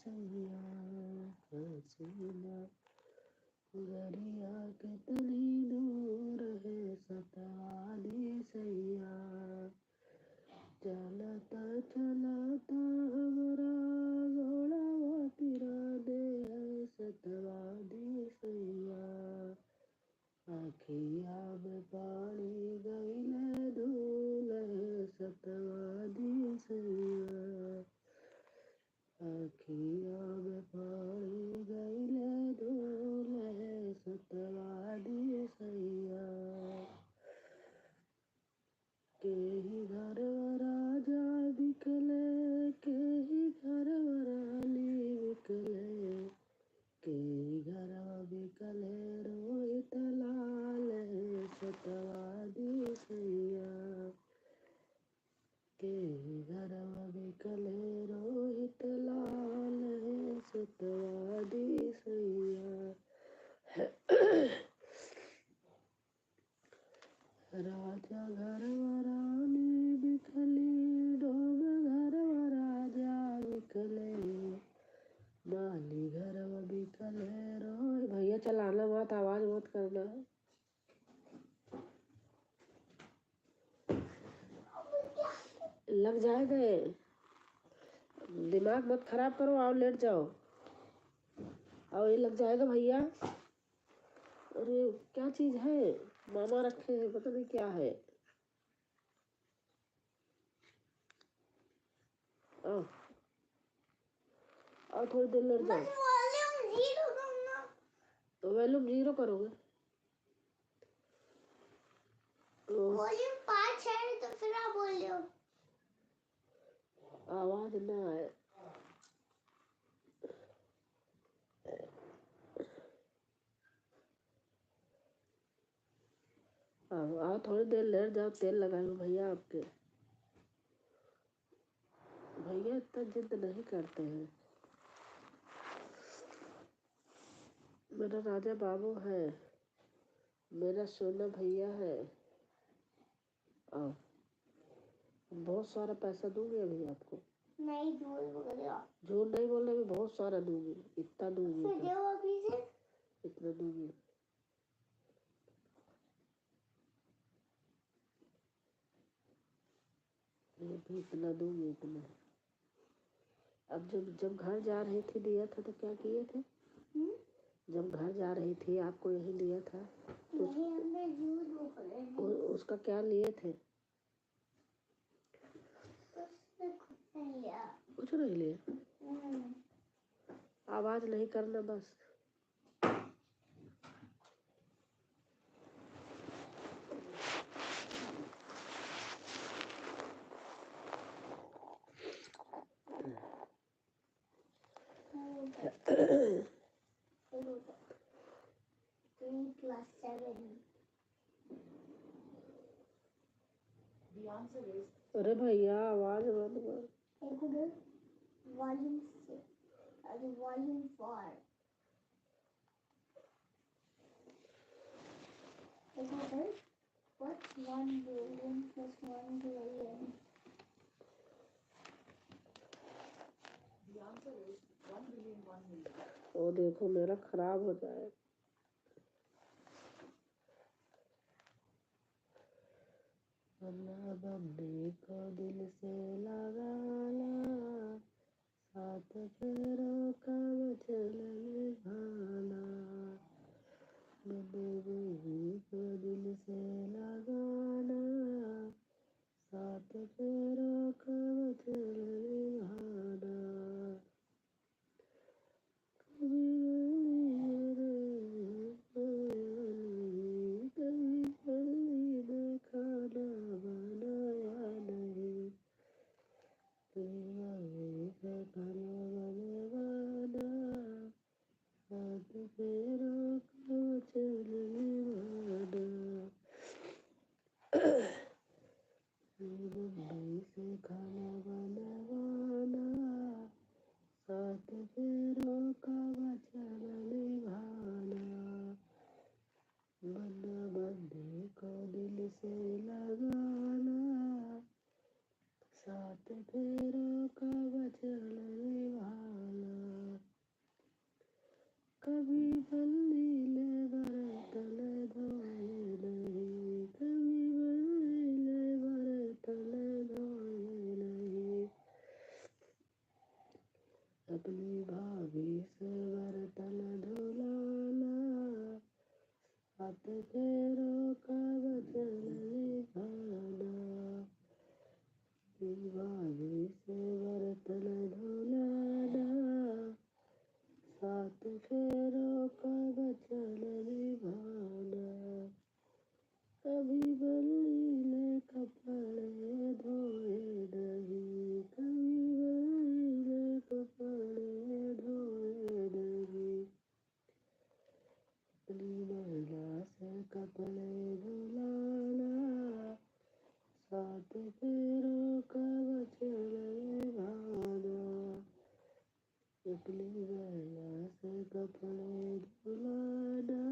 सैया हसीना गरिया के तनी दूर है सतवादी सैया चलता चलता हमरा घोड़ा तिरा दे है सतवादी सैया आखिया में पानी गईले धूल है सतवादी सैया आखिया में पानी गईले धूल है सतवादी सैया के ही घर राजा बिकले के ही घर रानी बिकले के ही घर बिकले रोहित लाल है सतवादी सैया के ही घर बिकले रोहित लाल है सतवादी सैया राजा घर रानी बिकली डोब घर राजा बिकले माली घर बिकले रोय भैया चलाना मत आवाज मत करना लग जाएगा दिमाग मत खराब करो आओ लेट जाओ आओ ये लग जाएगा भैया अरे क्या चीज है मामा रखे हैं पता नहीं क्या है आओ आओ थोड़ी देर लेट जाओ तो वॉल्यूम 0 करोगे तो वॉल्यूम 5 है तो फिर आप वॉल्यूम आवाज ना आए आओ आओ थोड़ी देर लेट जाओ तेल लगाएंगे भैया आपके भैया इतना जिद नहीं करते हैं मेरा राजा बाबू है मेरा सोना भैया है आओ बहुत सारा पैसा दूंगी अभी आपको नहीं झूठ बोल रहे हो झूठ नहीं बोलने में बहुत सारा दूंगी इतना दूंगी फिर दो अभी से इतना दूंगी ये भी इतना दूंगी इतना अब जब घर जा रही थी दिया था तो क्या किए थे जब घर जा रही थी आपको यही लिया था तो नहीं हमने झूठ बोल रहे हैं उसका क्या लिए थे उसने कुछ नहीं लिया कुछ नहीं लिए आवाज नहीं करना बस Class 7 अरे भैया आवाज बंद कर एक उधर वॉल्यूम 6 और वॉल्यूम 4 एक उधर what's 1 billion plus 1 billion वो देखो मेरा खराब हो जाए बंदे को दिल से लगाना साथ फेरों का वचन निभाना बंदे को दिल से लगाना साथ फेरों का वचन निभाना साथ फेरों का वचन निभाना बंदे को दिल से लगाना साथ फेरों का वचन निभाना भाभी से बर्तन धुलाना, सात फेरों का वचन निभाना। भाभी से बर्तन धुलाना, सात फेरों का वचन निभाना। कभी बल्ले कपड़े धोए नहीं, कभी बल्ले कपड़े धोए नहीं। अपनी महिला से कपड़े धुलाना, सात फेरों का वचन निभाना। अपनी महिला से कपड़े धुलाना,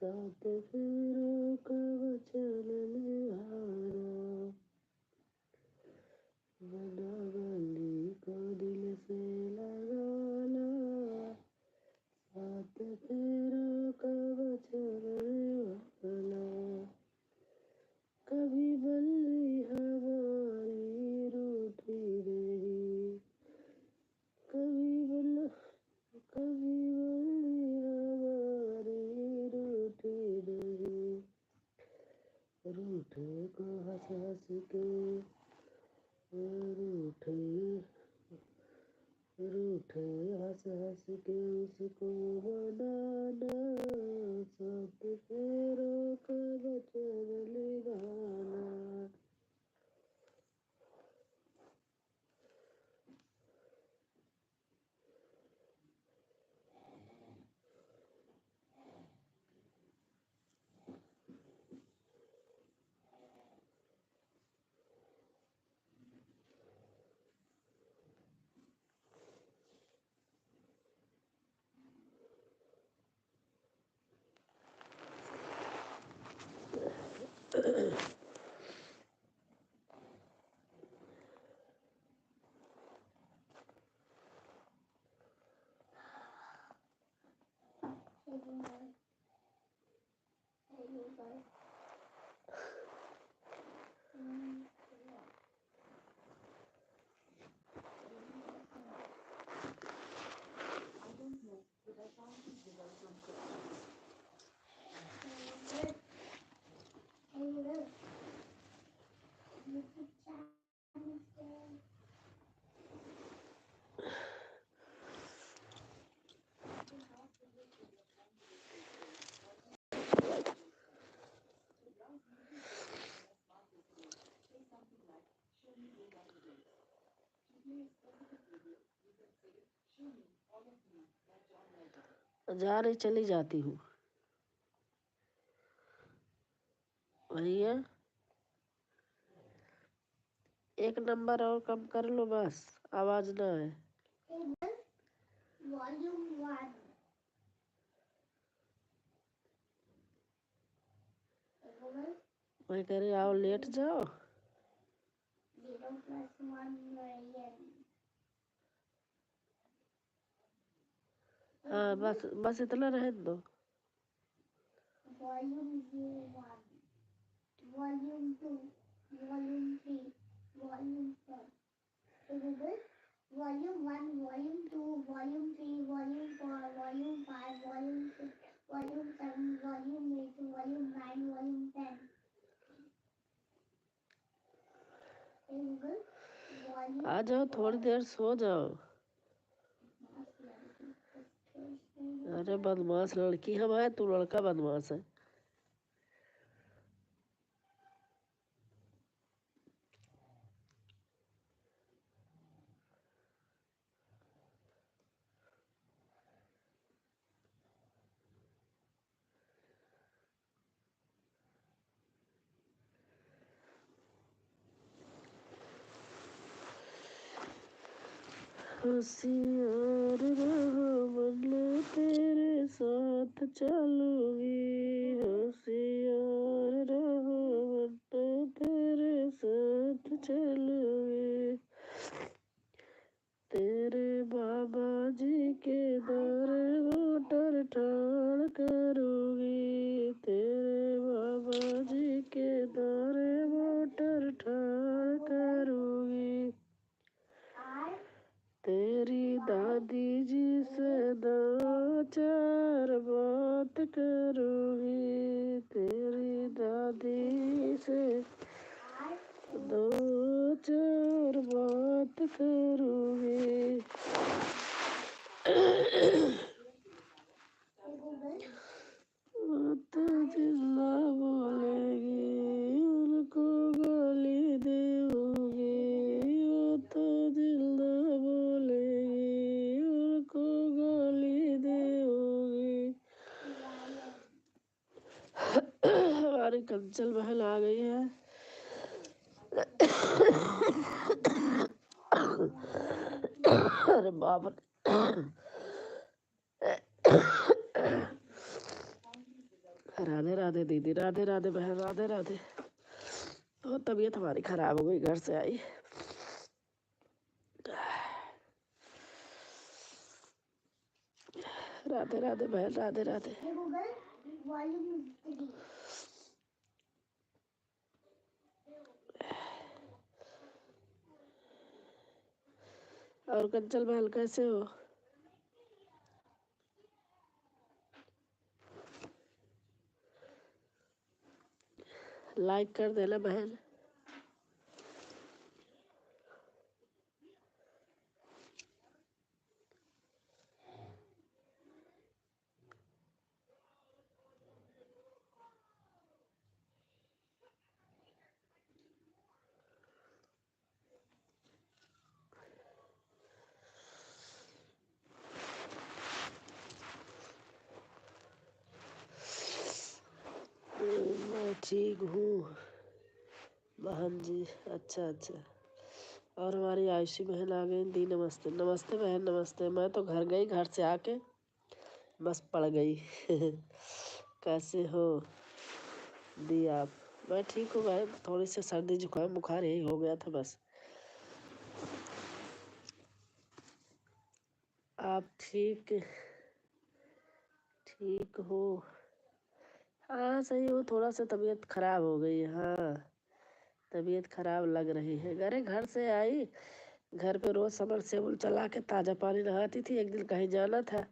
सात फेरों का वचन निभाना। वनमाली को दिल से लगाना, सात फेरों का वचन निभाना। कभी बल्ली हमारी रूठी नहीं, कभी बल्ली हमारी रूठी नहीं। रूठे को हंस हंस के, रूठे हंस हंस के उसको मनाना, सात फेरों का वचन निभाना। जा रही, चली जाती हूँ भैया। एक नंबर और कम कर लो बस, आवाज ना है। वॉल्यूम 1। मैं कह रही आओ लेट जाओ। 0 + 1 million। हाँ बस इतना रहे दो। Volume 1, volume 2, volume 3, volume 4। Volume 1, volume 2, volume 3, volume 4, volume 5, volume 6, volume 7, volume 8, volume 9, volume 10। आ जाओ, थोड़ी देर सो जाओ। अरे बदमाश लड़की हम है, तू लड़का बदमाश है। होशियार रहो बल्ले तेरे साथ चलूंगी, होशियार रहो बल्ले तेरे साथ चलूंगी। तेरे बाबा जी के दौरे मोटर ठाड़ करूंगी, तेरे बाबा जी के दौरे मोटर ठाड़ करूंगी। तेरी दादी दादी जी से 2-4 बात करूँगी, तेरी दादी से 2-4 बात करूँगी। वो तो जिल्ला बोलेगी, उनको गाली दूँगी। वो तो जिल्ला बोलेगी, उनको गाली दूँगी। हमारी कंचन बहन आ गई है। अरे बाप रे। राधे राधे दीदी, राधे राधे बहन, राधे राधे। तो तबीयत हमारी खराब हो गई, घर से आई। राधे राधे बहन, राधे राधे। और कंचन बहन कैसे हो? लाइक कर देना बहन। मैं ठीक हूँ बहन जी। अच्छा अच्छा। और हमारी आयुषी बहन आ गई। दी नमस्ते। नमस्ते बहन, नमस्ते। मैं तो घर गई, घर से आके बस पड़ गई। कैसे हो दी आप? मैं ठीक हूँ भाई, थोड़ी सी सर्दी जुकाम बुखार यही हो गया था बस। आप ठीक हो? हाँ सही हो, थोड़ा सा तबीयत खराब हो गई। हाँ तबीयत खराब लग रही है। अरे घर से आई, घर पे रोज समरसेबुल चला के ताज़ा पानी नहाती थी। एक दिन कहीं जाना था,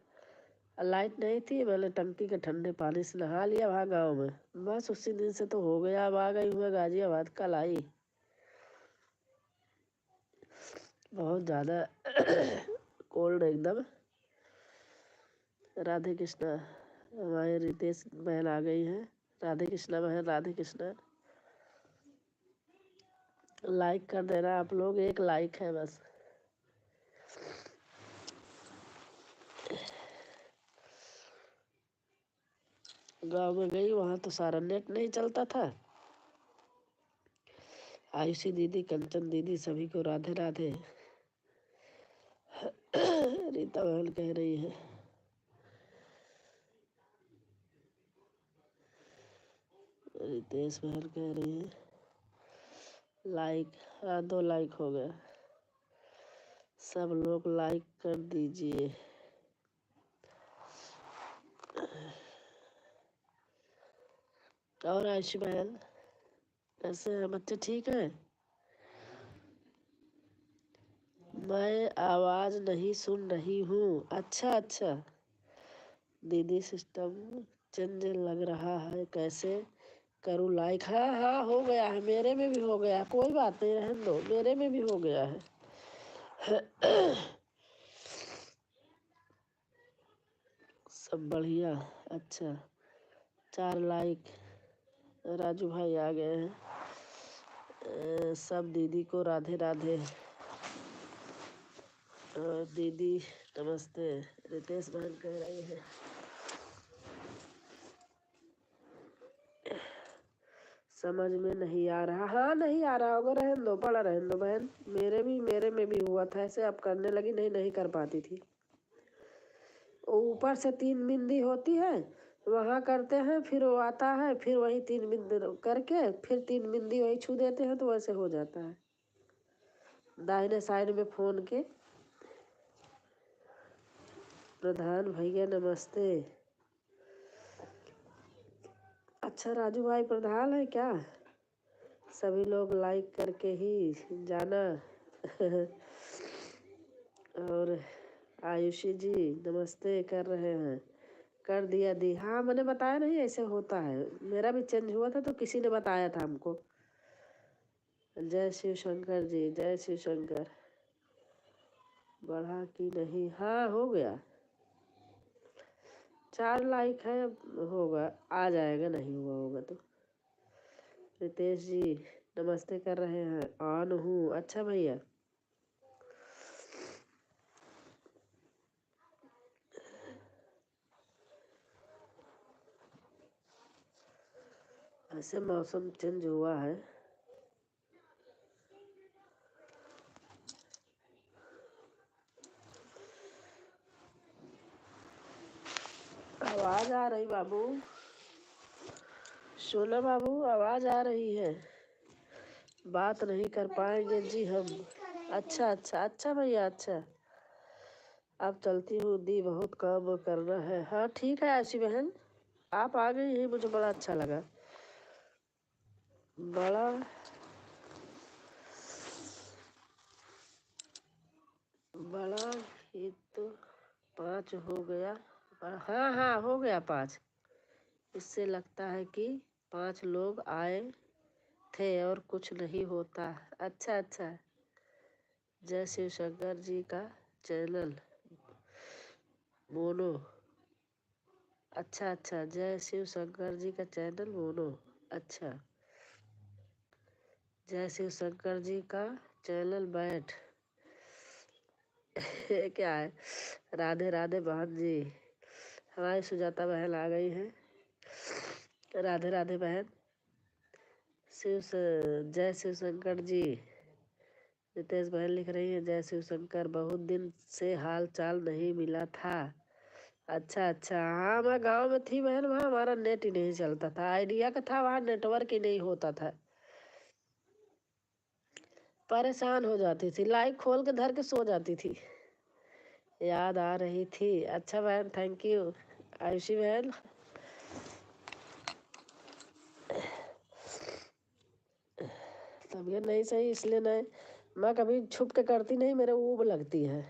लाइट नहीं थी, मैंने टंकी के ठंडे पानी से नहा लिया वहाँ गाँव में। बस उसी दिन से तो हो गया। अब आ गई हूँ मैं गाजियाबाद, कल आई। बहुत ज़्यादा कोल्ड एकदम। राधे कृष्णा। हमारे रितेश बहन आ गई हैं। राधे कृष्णा बहन, राधे कृष्णा। लाइक कर देना आप लोग, एक लाइक है बस। गांव में गई, वहाँ तो सारा नेट नहीं चलता था। आयुषी दीदी, कंचन दीदी, सभी को राधे राधे। रीता बहन कह रही है, रितेश बहन कह रही है लाइक। हाँ 2 लाइक हो गया। सब लोग लाइक कर दीजिए। और आयुषी बहन कैसे हैं? बच्चे ठीक हैं? मैं आवाज नहीं सुन रही हूँ। अच्छा अच्छा दीदी, सिस्टम चेंज लग रहा है, कैसे करूँ लाइक? हाँ हाँ हो गया है, मेरे में भी हो गया है। कोई बात नहीं, रहने दो, मेरे में भी हो गया है। सब बढ़िया। अच्छा 4 लाइक। राजू भाई आ गए हैं। सब दीदी को राधे राधे। दीदी नमस्ते। रितेश बहन कह रही है समझ में नहीं आ रहा। हाँ नहीं आ रहा होगा, रहने दो, पड़ा रहने दो बहन। मेरे में भी हुआ था ऐसे। अब करने लगी, नहीं कर पाती थी। ऊपर से 3 बिंदी होती है, वहाँ करते हैं, फिर वो आता है, फिर वही 3 बिंदी करके फिर 3 बिंदी वही छू देते हैं, तो वैसे हो जाता है। दाहिने साइड में फोन के। प्रधान भैया नमस्ते। अच्छा राजू भाई प्रधान है क्या? सभी लोग लाइक करके ही जाना। और आयुषी जी नमस्ते कर रहे हैं। कर दिया दी। हाँ मैंने बताया नहीं ऐसे होता है, मेरा भी चेंज हुआ था तो किसी ने बताया था हमको। जय शिव शंकर जी, जय शिव शंकर। बढ़ा कि नहीं? हाँ हो गया, 4 लाइक है, अब होगा, आ जाएगा, नहीं हुआ होगा तो। रितेश जी नमस्ते कर रहे हैं। ऑन हूँ। अच्छा भैया, ऐसे मौसम चेंज हुआ है। आवाज आ रही बाबू, सोना बाबू आवाज आ रही है। बात नहीं कर पाएंगे जी हम। अच्छा अच्छा अच्छा भैया अच्छा। अब चलती हूँ दी, बहुत काम करना है। हाँ ठीक है आशी बहन, आप आ गई हैं, मुझे बड़ा अच्छा लगा। बड़ा बड़ा ये तो 5 हो गया। हाँ हाँ हो गया 5। इससे लगता है कि 5 लोग आए थे और कुछ नहीं होता। अच्छा अच्छा। जय शिव शंकर जी का चैनल मोनो। अच्छा अच्छा, जय शिव शंकर जी का चैनल मोनो। अच्छा, जय शिव शंकर जी का चैनल बैठ। क्या है? राधे राधे बहन जी, हमारी सुजाता बहन आ गई है। राधे राधे बहन। जय शिव शंकर जी। रितेश बहन लिख रही है जय शिव शंकर, बहुत दिन से हाल चाल नहीं मिला था। अच्छा अच्छा, हाँ मैं गांव में थी बहन, वहाँ हमारा नेट ही नहीं चलता था। आइडिया का था, वहाँ नेटवर्क ही नहीं होता था। परेशान हो जाती थी, लाइव खोल के धर के सो जाती थी। याद आ रही थी। अच्छा बहन, थैंक यू। आयुषी बहन तबीयत नहीं सही इसलिए नहीं, मैं कभी छुप के करती नहीं, मेरे ऊब लगती है।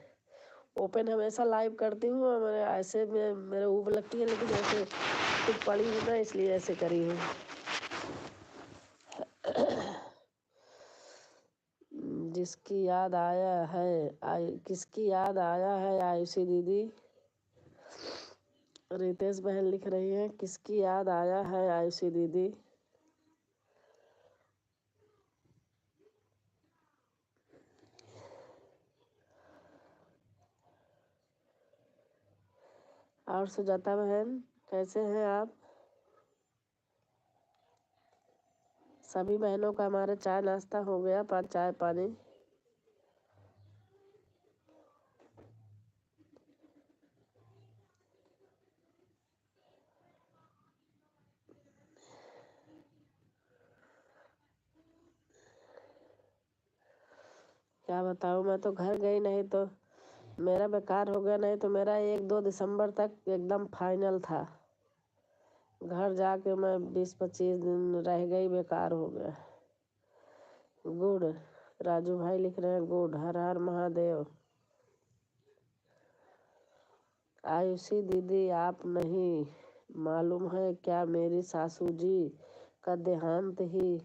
ओपन हमेशा लाइव करती हूँ और मेरे ऐसे में मेरे ऊब लगती है, लेकिन ऐसे कुछ पड़ी हूँ ना, इसलिए ऐसे करी हूँ। जिसकी याद आया है किसकी याद आया है आयुषी दीदी? रितेश बहन लिख रही है किसकी याद आया है आयुषी दीदी? और सुजाता बहन कैसे हैं आप? सभी बहनों का हमारे चाय नाश्ता हो गया, चाय पानी। क्या बताऊँ, मैं तो घर गई, नहीं तो मेरा बेकार हो गया, नहीं तो मेरा 1-2 दिसंबर तक एकदम फाइनल था। घर जाके मैं 20-25 दिन रह गई, बेकार हो गया। गुड, राजू भाई लिख रहे हैं गुड, हर हर महादेव। आयुषी दीदी आप नहीं मालूम है क्या, मेरी सासू जी का देहांत ही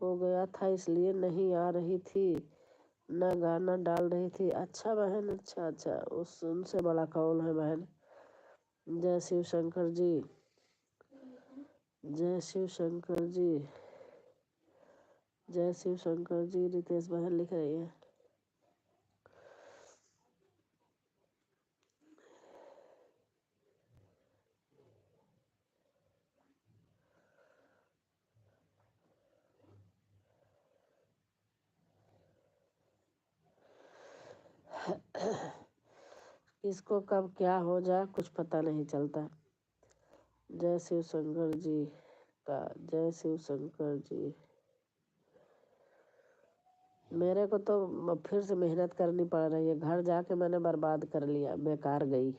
हो गया था, इसलिए नहीं आ रही थी, न गाना डाल रही थी। अच्छा बहन, अच्छा अच्छा, उस उनसे बड़ा कौन है बहन। जय शिव शंकर जी, जय शिव शंकर जी, जय शिव शंकर जी। रितेश बहन लिख रही है। किसको कब क्या हो जाए कुछ पता नहीं चलता। जय शिव शंकर जी का, जय शिव शंकर जी। मेरे को तो अब फिर से मेहनत करनी पड़ रही है, घर जाके मैंने बर्बाद कर लिया, बेकार गई।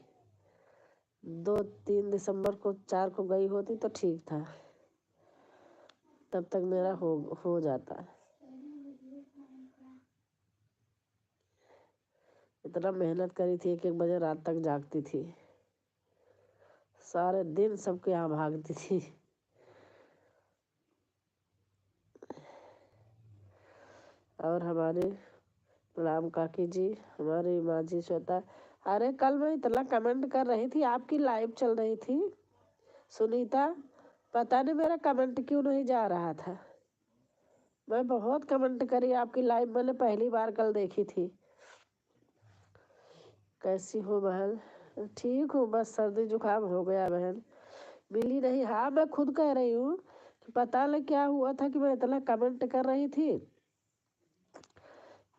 2-3 दिसंबर को 4 को गई होती तो ठीक था, तब तक मेरा हो जाता। इतना मेहनत करी थी, 1-1 बजे रात तक जागती थी, सारे दिन सबके यहाँ भागती थी। और हमारी प्रणाम काकी जी, हमारी माँ जी श्वेता। अरे कल मैं इतना कमेंट कर रही थी, आपकी लाइव चल रही थी सुनीता, पता नहीं मेरा कमेंट क्यों नहीं जा रहा था। मैं बहुत कमेंट करी आपकी लाइव, मैंने पहली बार कल देखी थी। कैसी हो बहन? ठीक हूँ, बस सर्दी जुकाम हो गया बहन, मिली नहीं। हाँ मैं खुद कह रही हूँ कि पता नहीं क्या हुआ था कि मैं इतना कमेंट कर रही थी,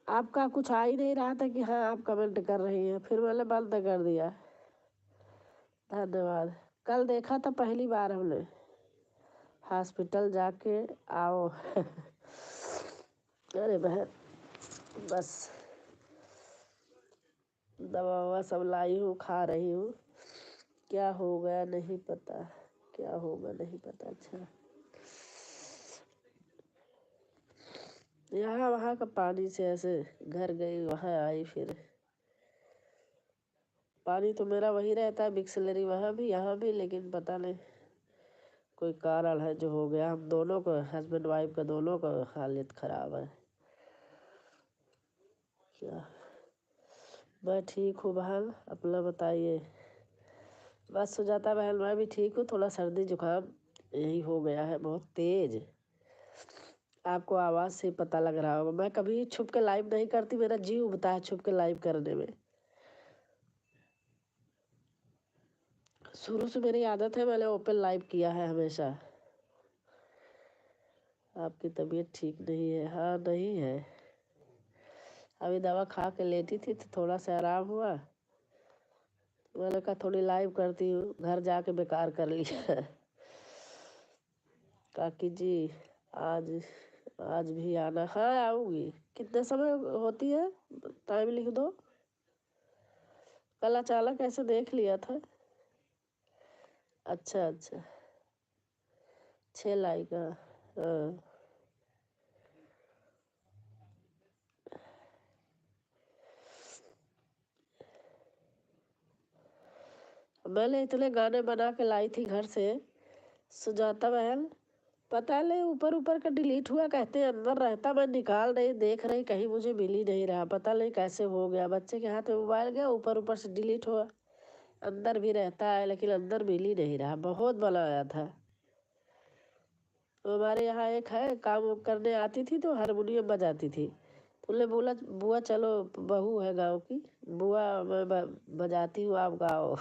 आपका कुछ आ ही नहीं रहा था कि हाँ आप कमेंट कर रही हैं, फिर मैंने बंद कर दिया। धन्यवाद। कल देखा था पहली बार हमने, हॉस्पिटल जाके आओ। अरे बहन बस दवा ववा सब लाई हूँ, खा रही हूँ, क्या हो गया नहीं पता, क्या होगा नहीं पता। अच्छा यहाँ वहाँ का पानी से ऐसे घर गई वहाँ आई, फिर पानी तो मेरा वही रहता है बिक्सलरी, वहाँ भी यहाँ भी, लेकिन पता नहीं कोई कारण है जो हो गया। हम दोनों को, हस्बैंड वाइफ का दोनों का हालत खराब है। क्या? मैं ठीक हूँ बहन, अपना बताइए। बस सुजाता बहन मैं भी ठीक हूँ, थोड़ा सर्दी जुकाम यही हो गया है बहुत तेज, आपको आवाज़ से पता लग रहा होगा। मैं कभी छुप के लाइव नहीं करती, मेरा जी उबता है छुप के लाइव करने में। शुरू से मेरी आदत है, मैंने ओपन लाइव किया है हमेशा। आपकी तबीयत ठीक नहीं है? हाँ नहीं है, अभी दवा खा के लेटी थी तो थोड़ा सा आराम हुआ, मैंने कहा थोड़ी लाइव करती हूँ, घर जाके बेकार कर लिया। काकी जी आज आज भी आना? हाँ आऊँगी। कितने समय होती है, टाइम लिख दो। कल अचानक ऐसे देख लिया था। अच्छा अच्छा, 6 लाई का। हाँ मैंने इतने गाने बना के लाई थी घर से सुजाता बहन, पता नहीं ऊपर ऊपर का डिलीट हुआ, कहते हैं अंदर रहता, मैं निकाल रही देख रही कहीं मुझे मिल ही नहीं रहा, पता नहीं कैसे हो गया। बच्चे के हाथ में मोबाइल गया, ऊपर ऊपर से डिलीट हुआ, अंदर भी रहता है लेकिन अंदर मिल ही नहीं रहा। बहुत बनाया था। तो हमारे यहाँ एक है काम करने आती थी तो हारमोनियम बजाती थी, तो उन्हें बोला बुआ चलो, बहू है गाँव की, बुआ मैं बजाती हूँ आप गाओ।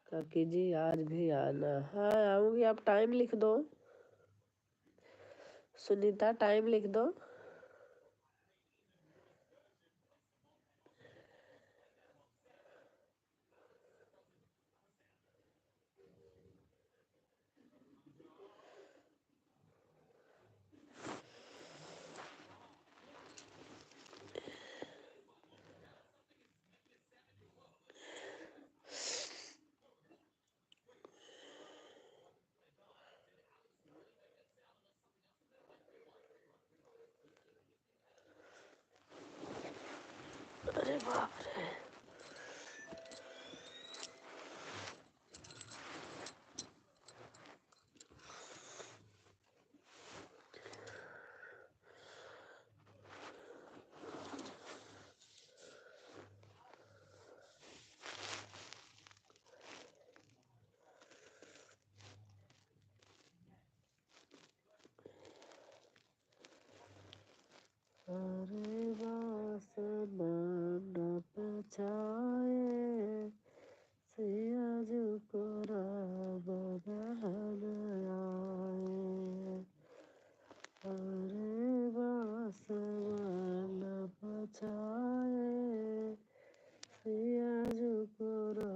काकी जी आज भी आना? हाँ आऊँगी, आप टाइम लिख दो सुनीता, टाइम लिख दो। अरे बाप रे, अरे वासना न पछाए सिया जो कोरा बदहन आए। अरे वासना न पछाए सिया जो कोरा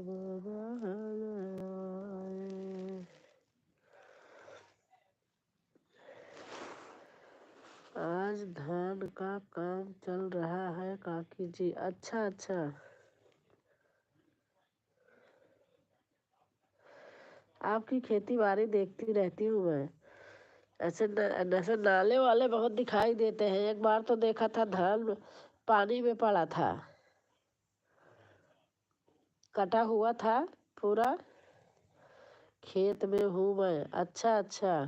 बदहन आए। आज धान का काम चल रहा है काकी जी। अच्छा अच्छा, आपकी खेती बाड़ी देखती रहती हूँ मैं। ऐसे नाले वाले बहुत दिखाई देते हैं। एक बार तो देखा था धान पानी में पड़ा था, कटा हुआ था पूरा। खेत में हूँ मैं। अच्छा अच्छा।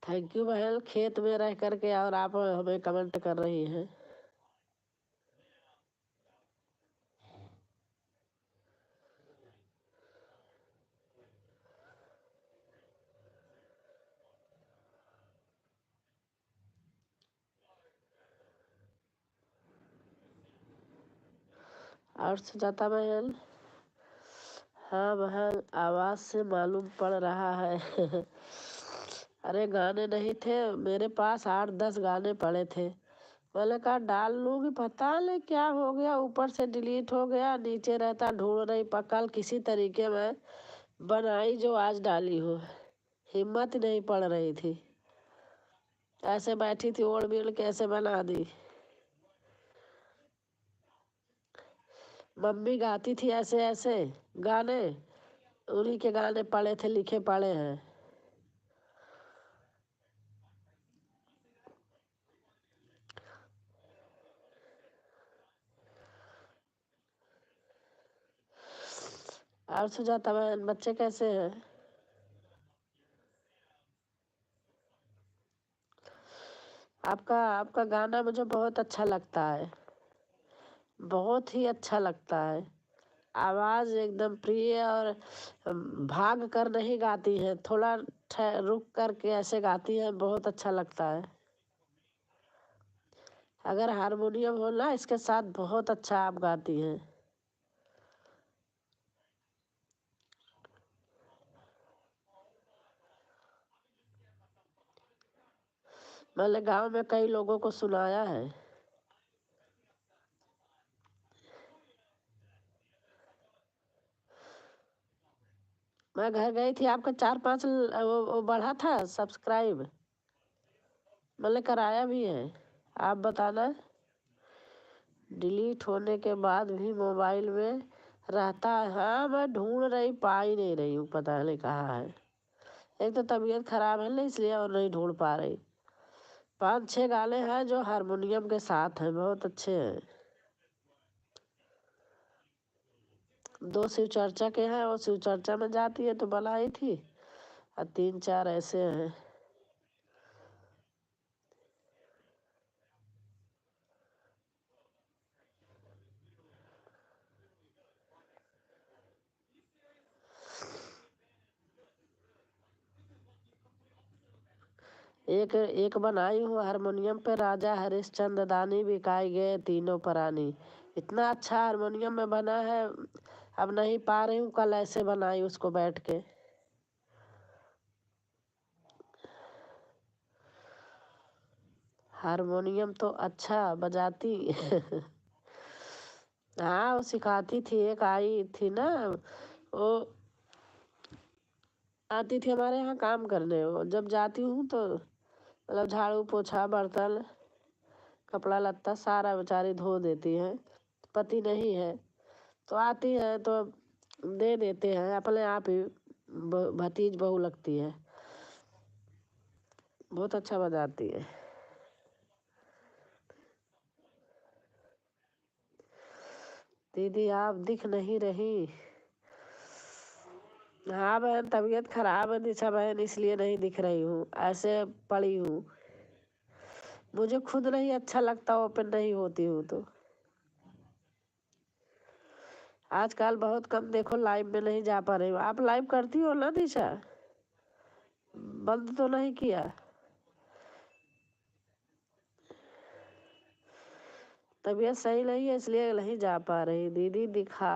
थैंक यू बहन, खेत में रह करके और आप हमें कमेंट कर रही हैं। और सुजाता बहन? हाँ बहन, आवाज से मालूम पड़ रहा है। अरे गाने नहीं थे मेरे पास, 8-10 गाने पड़े थे। मैंने कहा डाल लूंगी, पता नहीं क्या हो गया, ऊपर से डिलीट हो गया, नीचे रहता ढूंढ रही कल किसी तरीके में बनाई जो आज डाली हो। हिम्मत ही नहीं पड़ रही थी, ऐसे बैठी थी ओढ़ बिड़ के ऐसे बना दी। मम्मी गाती थी ऐसे ऐसे गाने, उन्हीं के गाने पड़े थे, लिखे पड़े हैं। और सुजाता बहन, बच्चे कैसे हैं? आपका आपका गाना मुझे बहुत अच्छा लगता है, बहुत ही अच्छा लगता है। आवाज एकदम प्रिय और भाग कर नहीं गाती है, थोड़ा रुक करके ऐसे गाती है, बहुत अच्छा लगता है। अगर हारमोनियम हो ना इसके साथ, बहुत अच्छा आप गाती हैं। मैंने गांव में कई लोगों को सुनाया है। मैं घर गई थी, आपका 4-5 वो बढ़ा था सब्सक्राइब, मैंने कराया भी है। आप बताना। डिलीट होने के बाद भी मोबाइल में रहता है। हाँ मैं ढूंढ रही, पा ही नहीं रही हूँ, पता नहीं कहाँ है। एक तो तबीयत खराब है ना, इसलिए और नहीं ढूंढ पा रही। 5-6 गाने हैं जो हारमोनियम के साथ हैं, बहुत अच्छे हैं। 2 शिव चर्चा के हैं, और शिव चर्चा में जाती है तो बनाई थी, और 3-4 ऐसे हैं। एक एक बनाई हूँ हारमोनियम पे, राजा हरिश्चंद्र दानी बिकाई गए तीनों प्राणी। इतना अच्छा हारमोनियम में बना है, अब नहीं पा रही हूँ, कल ऐसे बनाई उसको बैठ के। हारमोनियम तो अच्छा बजाती। हाँ वो सिखाती थी, एक आई थी ना, वो आती थी हमारे यहाँ काम करने। वो जब जाती हूँ तो मतलब झाड़ू पोछा बर्तन कपड़ा लत्ता सारा बेचारी धो देती हैं। पति नहीं है तो आती है तो दे देते हैं, अपने आप ही भतीज बहू लगती है, बहुत अच्छा बजाती है। दीदी आप दिख नहीं रही। हाँ बहन, तबीयत खराब है निशा बहन, इसलिए नहीं दिख रही हूँ, ऐसे पड़ी हूँ। मुझे खुद नहीं अच्छा लगता, ओपन नहीं होती हूँ तो। आजकल बहुत कम, देखो लाइव में नहीं जा पा रही हूँ। आप लाइव करती हो ना निशा? बंद तो नहीं किया? तबीयत सही नहीं है इसलिए नहीं जा पा रही। दीदी दिखा,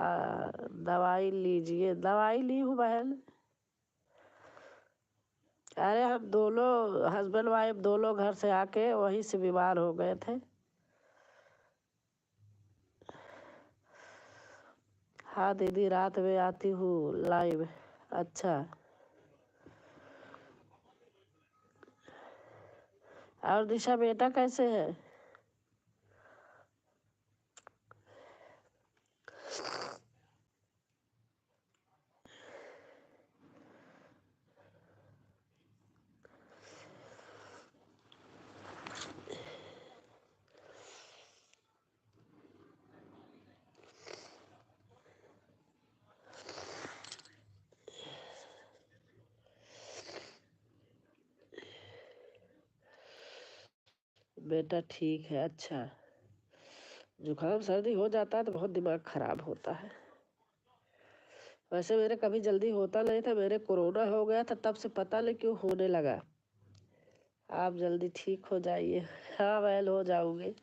दवाई लीजिए। दवाई ली हूँ बहन। अरे हम दोनों हस्बैंड वाइफ दोनों घर से आके वहीं से बीमार हो गए थे। हाँ दीदी रात में आती हूँ लाइव। अच्छा। और दिशा बेटा कैसे है? बेटा ठीक है। अच्छा, जुकाम सर्दी हो जाता है तो बहुत दिमाग खराब होता है। वैसे मेरे कभी जल्दी होता नहीं था, मेरे कोरोना हो गया था तब से पता नहीं क्यों होने लगा। आप जल्दी ठीक हो जाइए। हाँ वेल हो जाओगे।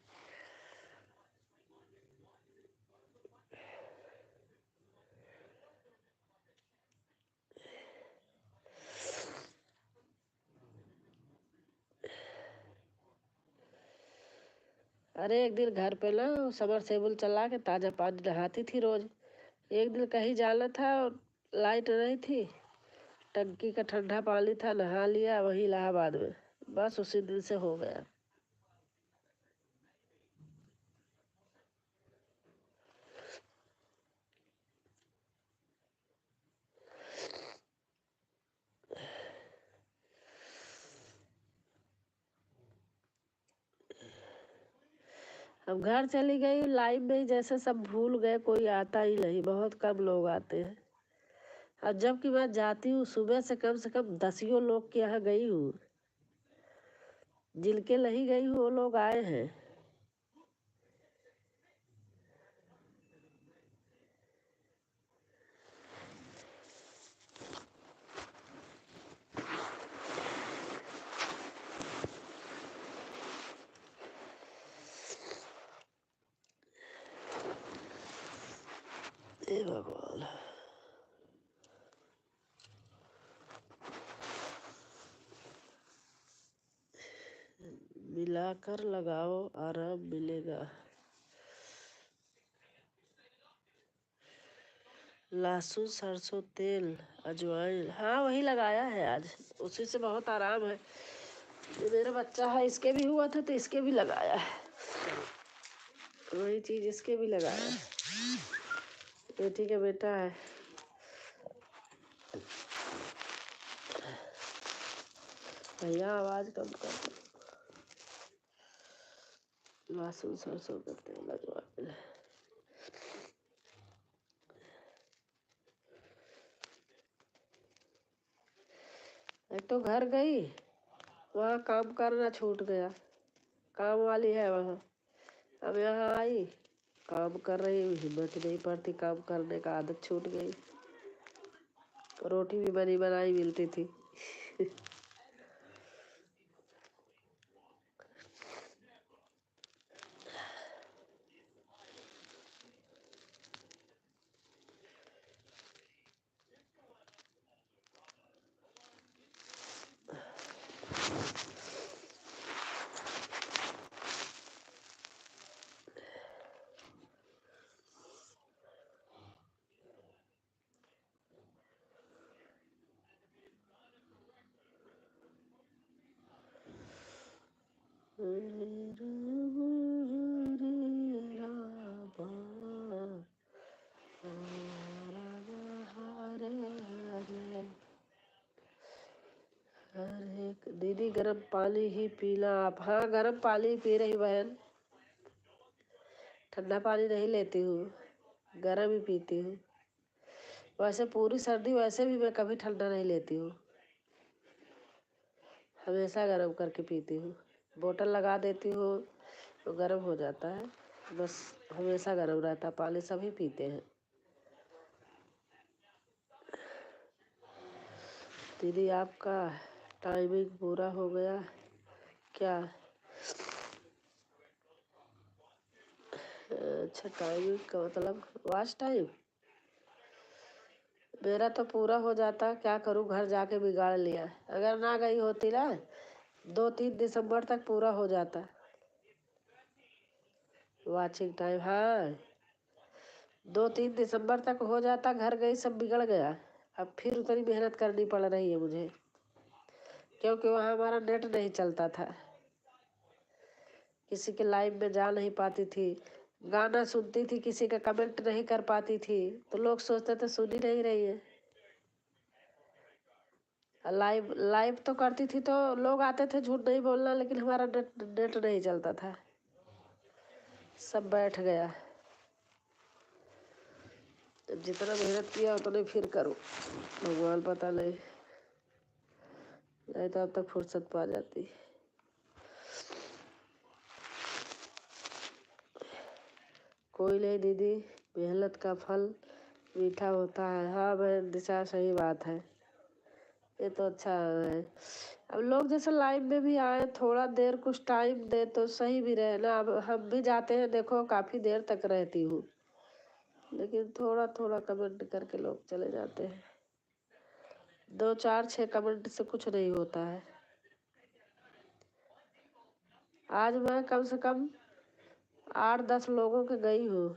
अरे एक दिन घर पे ना समरसेबुल चला के ताज़ा पानी नहाती थी रोज। एक दिन कहीं जाना था और लाइट नहीं थी, टंकी का ठंडा पानी था, नहा लिया वहीं इलाहाबाद में। बस उसी दिन से हो गया। अब घर चली गई, लाइफ में जैसे सब भूल गए, कोई आता ही नहीं, बहुत कम लोग आते हैं। और जबकि मैं जाती हूँ सुबह से कम 10 लोग के यहाँ गई हूँ। जिनके नहीं गई हूँ वो लोग आए हैं। हे भगवान। मिलाकर लगाओ, आराम मिलेगा। लहसुन, सरसों तेल, अजवाइन, हाँ वही लगाया है आज, उसी से बहुत आराम है। ये मेरा बच्चा है, इसके भी हुआ था तो इसके भी लगाया है, वही चीज इसके भी लगाया है। बेटी का बेटा है। भैया आवाज कम कर दो। लहसुन सरसों का तेल, अजवाइन। एक तो घर गई, वहाँ काम करना छूट गया, काम वाली है वहाँ। अब यहाँ आई, काम कर रही हूँ, हिम्मत नहीं पड़ती काम करने का, आदत छूट गई। रोटी भी बनी बनाई मिलती थी। दीदी गर्म पानी ही पीना आप। हाँ गर्म पानी पी रही बहन, ठंडा पानी नहीं लेती हूँ, गर्म ही पीती हूँ। वैसे पूरी सर्दी वैसे भी मैं कभी ठंडा नहीं लेती हूँ, हमेशा गर्म करके पीती हूँ। बोतल लगा देती हूँ तो गर्म हो जाता है, बस हमेशा गर्म रहता है पानी, सभी पीते हैं। दीदी आपका टाइमिंग पूरा हो गया क्या? अच्छा टाइमिंग का मतलब वॉच टाइम? मेरा तो पूरा हो जाता, क्या करूँ, घर जाके बिगाड़ लिया। अगर ना गई होती ना 2-3 दिसंबर तक पूरा हो जाता वॉचिंग टाइम। हाँ 2-3 दिसंबर तक हो जाता, घर गई सब बिगड़ गया। अब फिर उतनी मेहनत करनी पड़ रही है मुझे, क्योंकि वहाँ हमारा नेट नहीं चलता था, किसी के लाइव में जा नहीं पाती थी, गाना सुनती थी किसी का कमेंट नहीं कर पाती थी, तो लोग सोचते थे सुन ही नहीं रही है। लाइव लाइव तो करती थी तो लोग आते थे, झूठ नहीं बोलना, लेकिन हमारा नेट नहीं चलता था, सब बैठ गया। जितना मेहनत किया उतना फिर करो, भगवान पता नहीं तो अब तक फुर्सत पा जाती। कोई नहीं दीदी, मेहनत का फल मीठा होता है। हाँ बहन दिशा, सही बात है, ये तो अच्छा है। अब लोग जैसे लाइन में भी आए, थोड़ा देर कुछ टाइम दे तो सही भी रहे ना। अब हम भी जाते हैं, देखो काफ़ी देर तक रहती हूँ, लेकिन थोड़ा थोड़ा कमेंट करके लोग चले जाते हैं। 2 4 6 कमेंट से कुछ नहीं होता है। आज मैं कम से कम 8-10 लोगों के गई हूँ,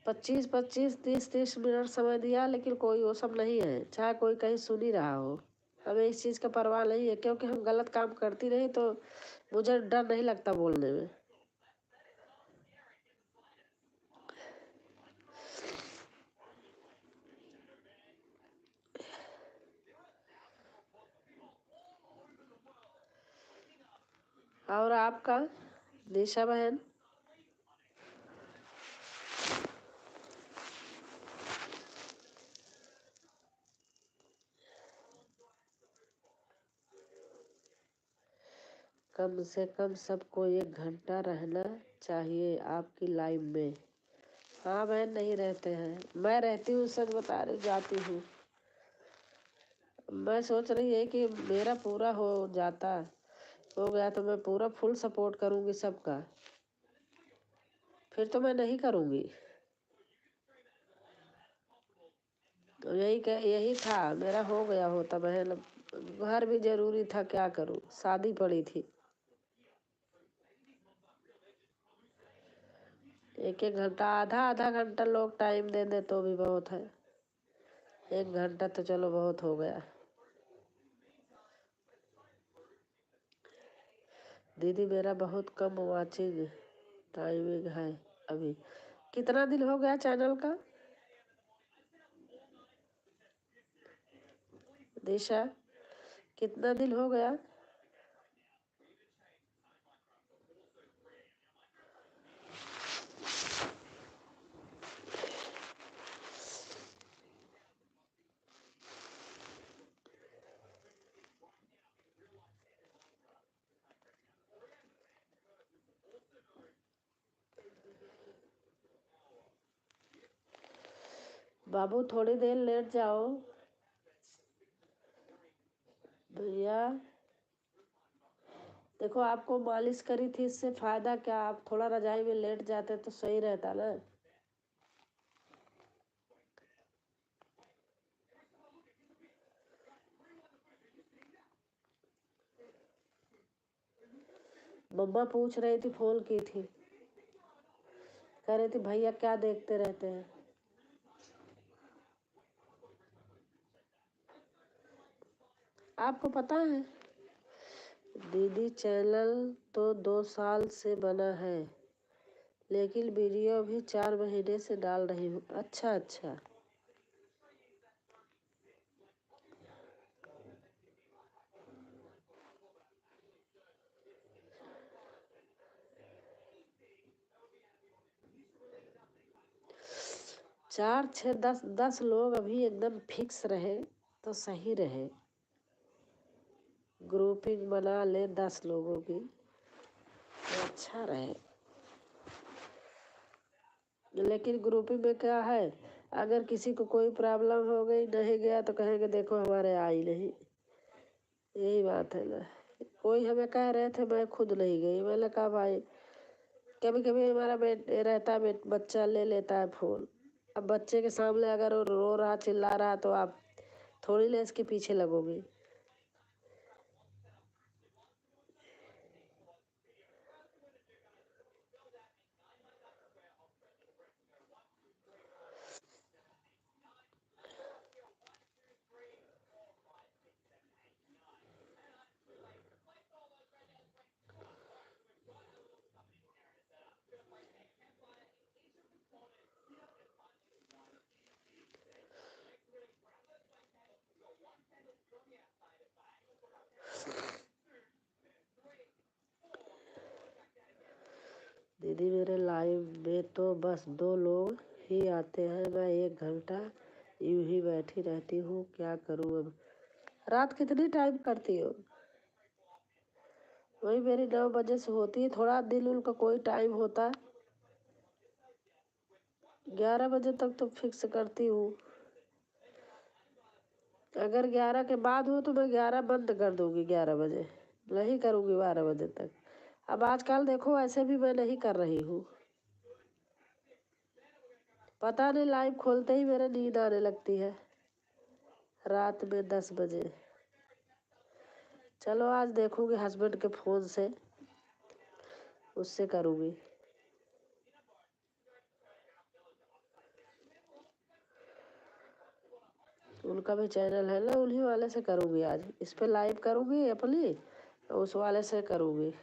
25-25 30-30 मिनट समय दिया, लेकिन कोई वो सब नहीं है, चाहे कोई कहीं सुन ही रहा हो। हमें इस चीज़ का परवाह नहीं है, क्योंकि हम गलत काम करती रही तो मुझे डर नहीं लगता बोलने में। और आपका निशा बहन? कम से कम सबको 1 घंटा रहना चाहिए आपकी लाइफ में। हाँ बहन, नहीं रहते हैं, मैं रहती हूँ, सच बता रही, जाती हूँ। मैं सोच रही है कि मेरा पूरा हो गया तो मैं पूरा फुल सपोर्ट करूँगी सबका, फिर तो मैं नहीं करूँगी। तो यही था, मेरा हो गया होता बहन। घर भी जरूरी था, क्या करूँ, शादी पड़ी थी। 1-1 घंटा, आधा घंटा लोग टाइम दे दे तो भी बहुत है। 1 घंटा तो चलो बहुत हो गया। दीदी मेरा बहुत कम वॉचिंग टाइमिंग है अभी। कितना दिन हो गया चैनल का दिशा? कितना दिन हो गया? बाबू थोड़ी देर लेट जाओ भैया। देखो आपको मालिश करी थी, इससे फायदा क्या? आप थोड़ा रजाई में लेट जाते तो सही रहता ना। मम्मा पूछ रही थी, फोन की थी, कह रही थी भैया क्या देखते रहते हैं। आपको पता है दीदी, चैनल तो 2 साल से बना है, लेकिन वीडियो भी 4 महीने से डाल रही हूँ। अच्छा अच्छा, चार छः 10 लोग अभी एकदम फिक्स रहे तो सही रहे। ग्रुपिंग बना ले 10 लोगों की तो अच्छा रहे। लेकिन ग्रुपिंग में क्या है, अगर किसी को कोई प्रॉब्लम हो गई, नहीं गया तो कहेंगे देखो हमारे आई नहीं। यही बात है ना। कोई हमें कह रहे थे, मैं खुद नहीं गई। मैंने कहा भाई, कभी कभी हमारा रहता है बच्चा ले लेता है फोन। अब बच्चे के सामने अगर वो रो रहा चिल्ला रहा तो आप थोड़ी ना इसके पीछे लगोगे। दीदी मेरे लाइव में तो बस 2 लोग ही आते हैं, मैं 1 घंटा यूं ही बैठी रहती हूँ, क्या करूँ अब? रात कितनी टाइम करती हो? वही मेरी 9 बजे से होती है। थोड़ा दिल उल का कोई टाइम होता 11 बजे तक तो फिक्स करती हूँ। अगर 11 के बाद हो तो मैं 11 बंद कर दूंगी, 11 बजे नहीं करूँगी 12 बजे तक। अब आजकल देखो ऐसे भी मैं नहीं कर रही हूँ, पता नहीं लाइव खोलते ही मेरे नींद आने लगती है रात में 10 बजे। चलो आज देखूंगी हस्बैंड के फ़ोन से, उससे करूँगी। उनका भी चैनल है ना, उन्हीं वाले से करूँगी आज। इस पे लाइव करूँगी अपनी, उस वाले से करूँगी।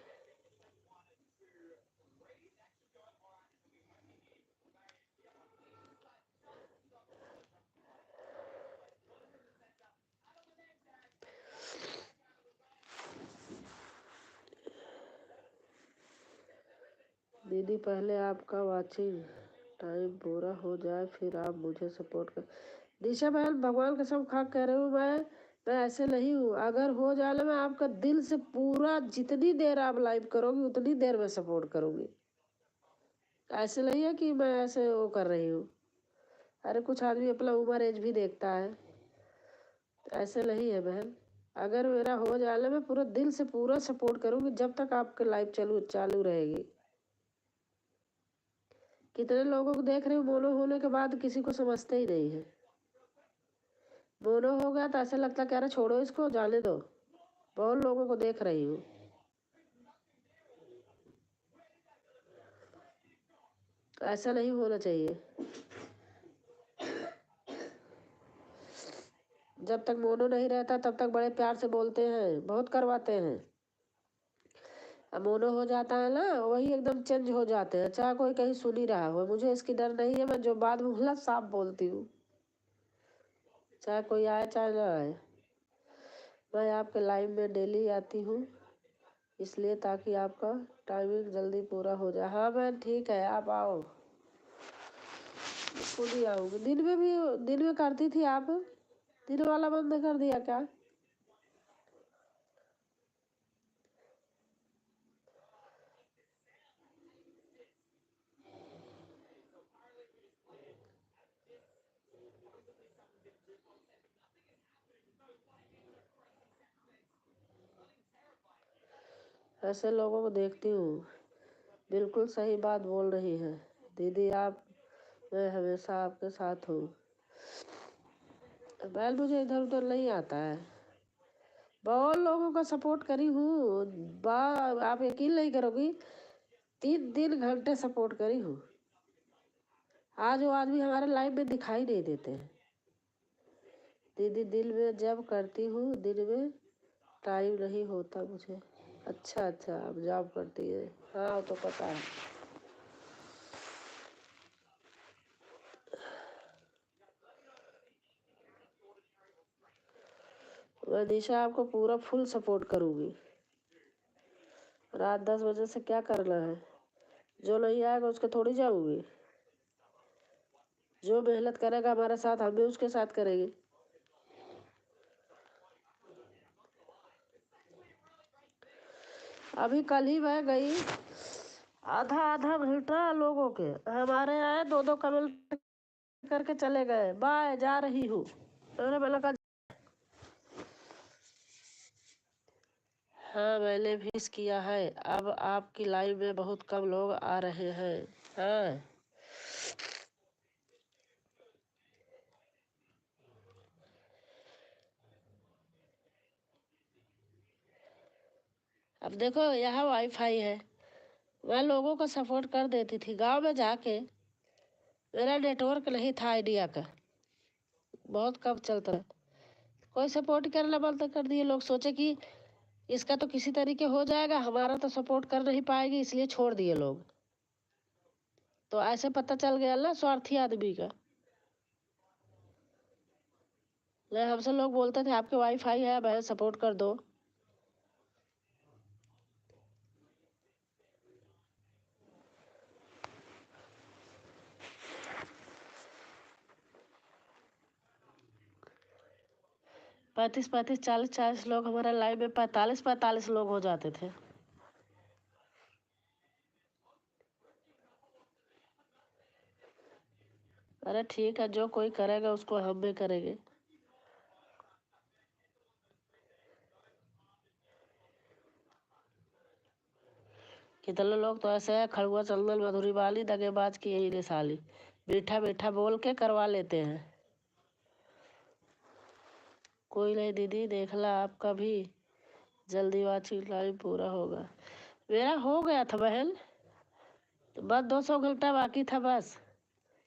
दीदी पहले आपका वॉचिंग टाइम पूरा हो जाए फिर आप मुझे सपोर्ट कर। दिशा बहन भगवान कसम खा कह रही हूँ, मैं ऐसे नहीं हूँ। अगर हो जाए मैं आपका दिल से पूरा, जितनी देर आप लाइव करोगी उतनी देर में सपोर्ट करूँगी। ऐसे नहीं है कि मैं ऐसे वो कर रही हूँ। अरे कुछ आदमी अपना उम्र एज भी देखता है, तो ऐसे नहीं है बहन। अगर मेरा हो जाए मैं पूरा दिल से पूरा सपोर्ट करूँगी जब तक आपके लाइव चालू रहेगी। कितने लोगों को देख रहे हो मोनो होने के बाद किसी को समझते ही नहीं है। मोनो हो गया तो ऐसा लगता कह रहा छोड़ो इसको, जाने दो। बहुत लोगों को देख रही हूँ। ऐसा नहीं होना चाहिए। जब तक मोनो नहीं रहता तब तक बड़े प्यार से बोलते हैं, बहुत करवाते हैं। अब मोनो हो जाता है ना, वही एकदम चेंज हो जाते हैं, चाहे कोई कहीं सुन ही रहा हो। मुझे इसकी डर नहीं है, मैं जो बात बोला साफ बोलती हूँ, चाहे कोई आए चाहे ना आए। मैं आपके लाइव में डेली आती हूँ इसलिए ताकि आपका टाइमिंग जल्दी पूरा हो जाए। हाँ बहन ठीक है, आप आओ, खुद ही आऊँगी। दिन में करती थी आप, दिन वाला बंद कर दिया क्या? ऐसे लोगों को देखती हूँ। बिल्कुल सही बात बोल रही है दीदी आप, मैं हमेशा आपके साथ हूँ। बैल मुझे इधर उधर नहीं आता है, बहुत लोगों का सपोर्ट करी हूँ। आप यकीन नहीं करोगी, 3 घंटे सपोर्ट करी हूँ। आज वो आदमी हमारे लाइव में दिखाई नहीं देते हैं। दीदी दिल में जब करती हूँ, दिन में टाइम नहीं होता मुझे। अच्छा आप जॉब करती है? हाँ तो पता है। मैं दिशा आपको पूरा फुल सपोर्ट करूँगी। रात 10 बजे से क्या करना है? जो नहीं आएगा उसके थोड़ी जाऊँगी। जो मेहनत करेगा हमारे साथ, हम भी उसके साथ करेंगे। अभी कल ही मैं गई, आधा घंटा लोगों के हमारे आए, 2 कमेंट करके चले गए, बाय जा रही हूँ। मैंने कहा हाँ मैंने भी मिस किया है। अब आपकी लाइव में बहुत कम लोग आ रहे हैं। हाँ अब देखो यहाँ वाईफाई है, मैं लोगों को सपोर्ट कर देती थी। गांव में जाके मेरा नेटवर्क नहीं था, आइडिया का बहुत कम चलता है। कोई सपोर्ट करना बंद कर दिए। लोग सोचे कि इसका तो किसी तरीके हो जाएगा, हमारा तो सपोर्ट कर नहीं पाएगी, इसलिए छोड़ दिए लोग। तो ऐसे पता चल गया ना स्वार्थी आदमी का। नहीं हमसे लोग बोलते थे आपके वाईफाई है, बहन सपोर्ट कर दो। पैंतीस 40 लोग हमारे लाइव में 45 लोग हो जाते थे। अरे ठीक है, जो कोई करेगा उसको हम भी करेंगे। कितने लोग तो ऐसे हैं, खड़ुआ चंदन मधुरी वाली दगेबाज की यही रे साली, मीठा मीठा बोल के करवा लेते हैं। कोई नहीं दीदी, देख ला आपका भी जल्दी वाची लाइन पूरा होगा। मेरा हो गया था बहन, तो बस 200 घंटा बाकी था, बस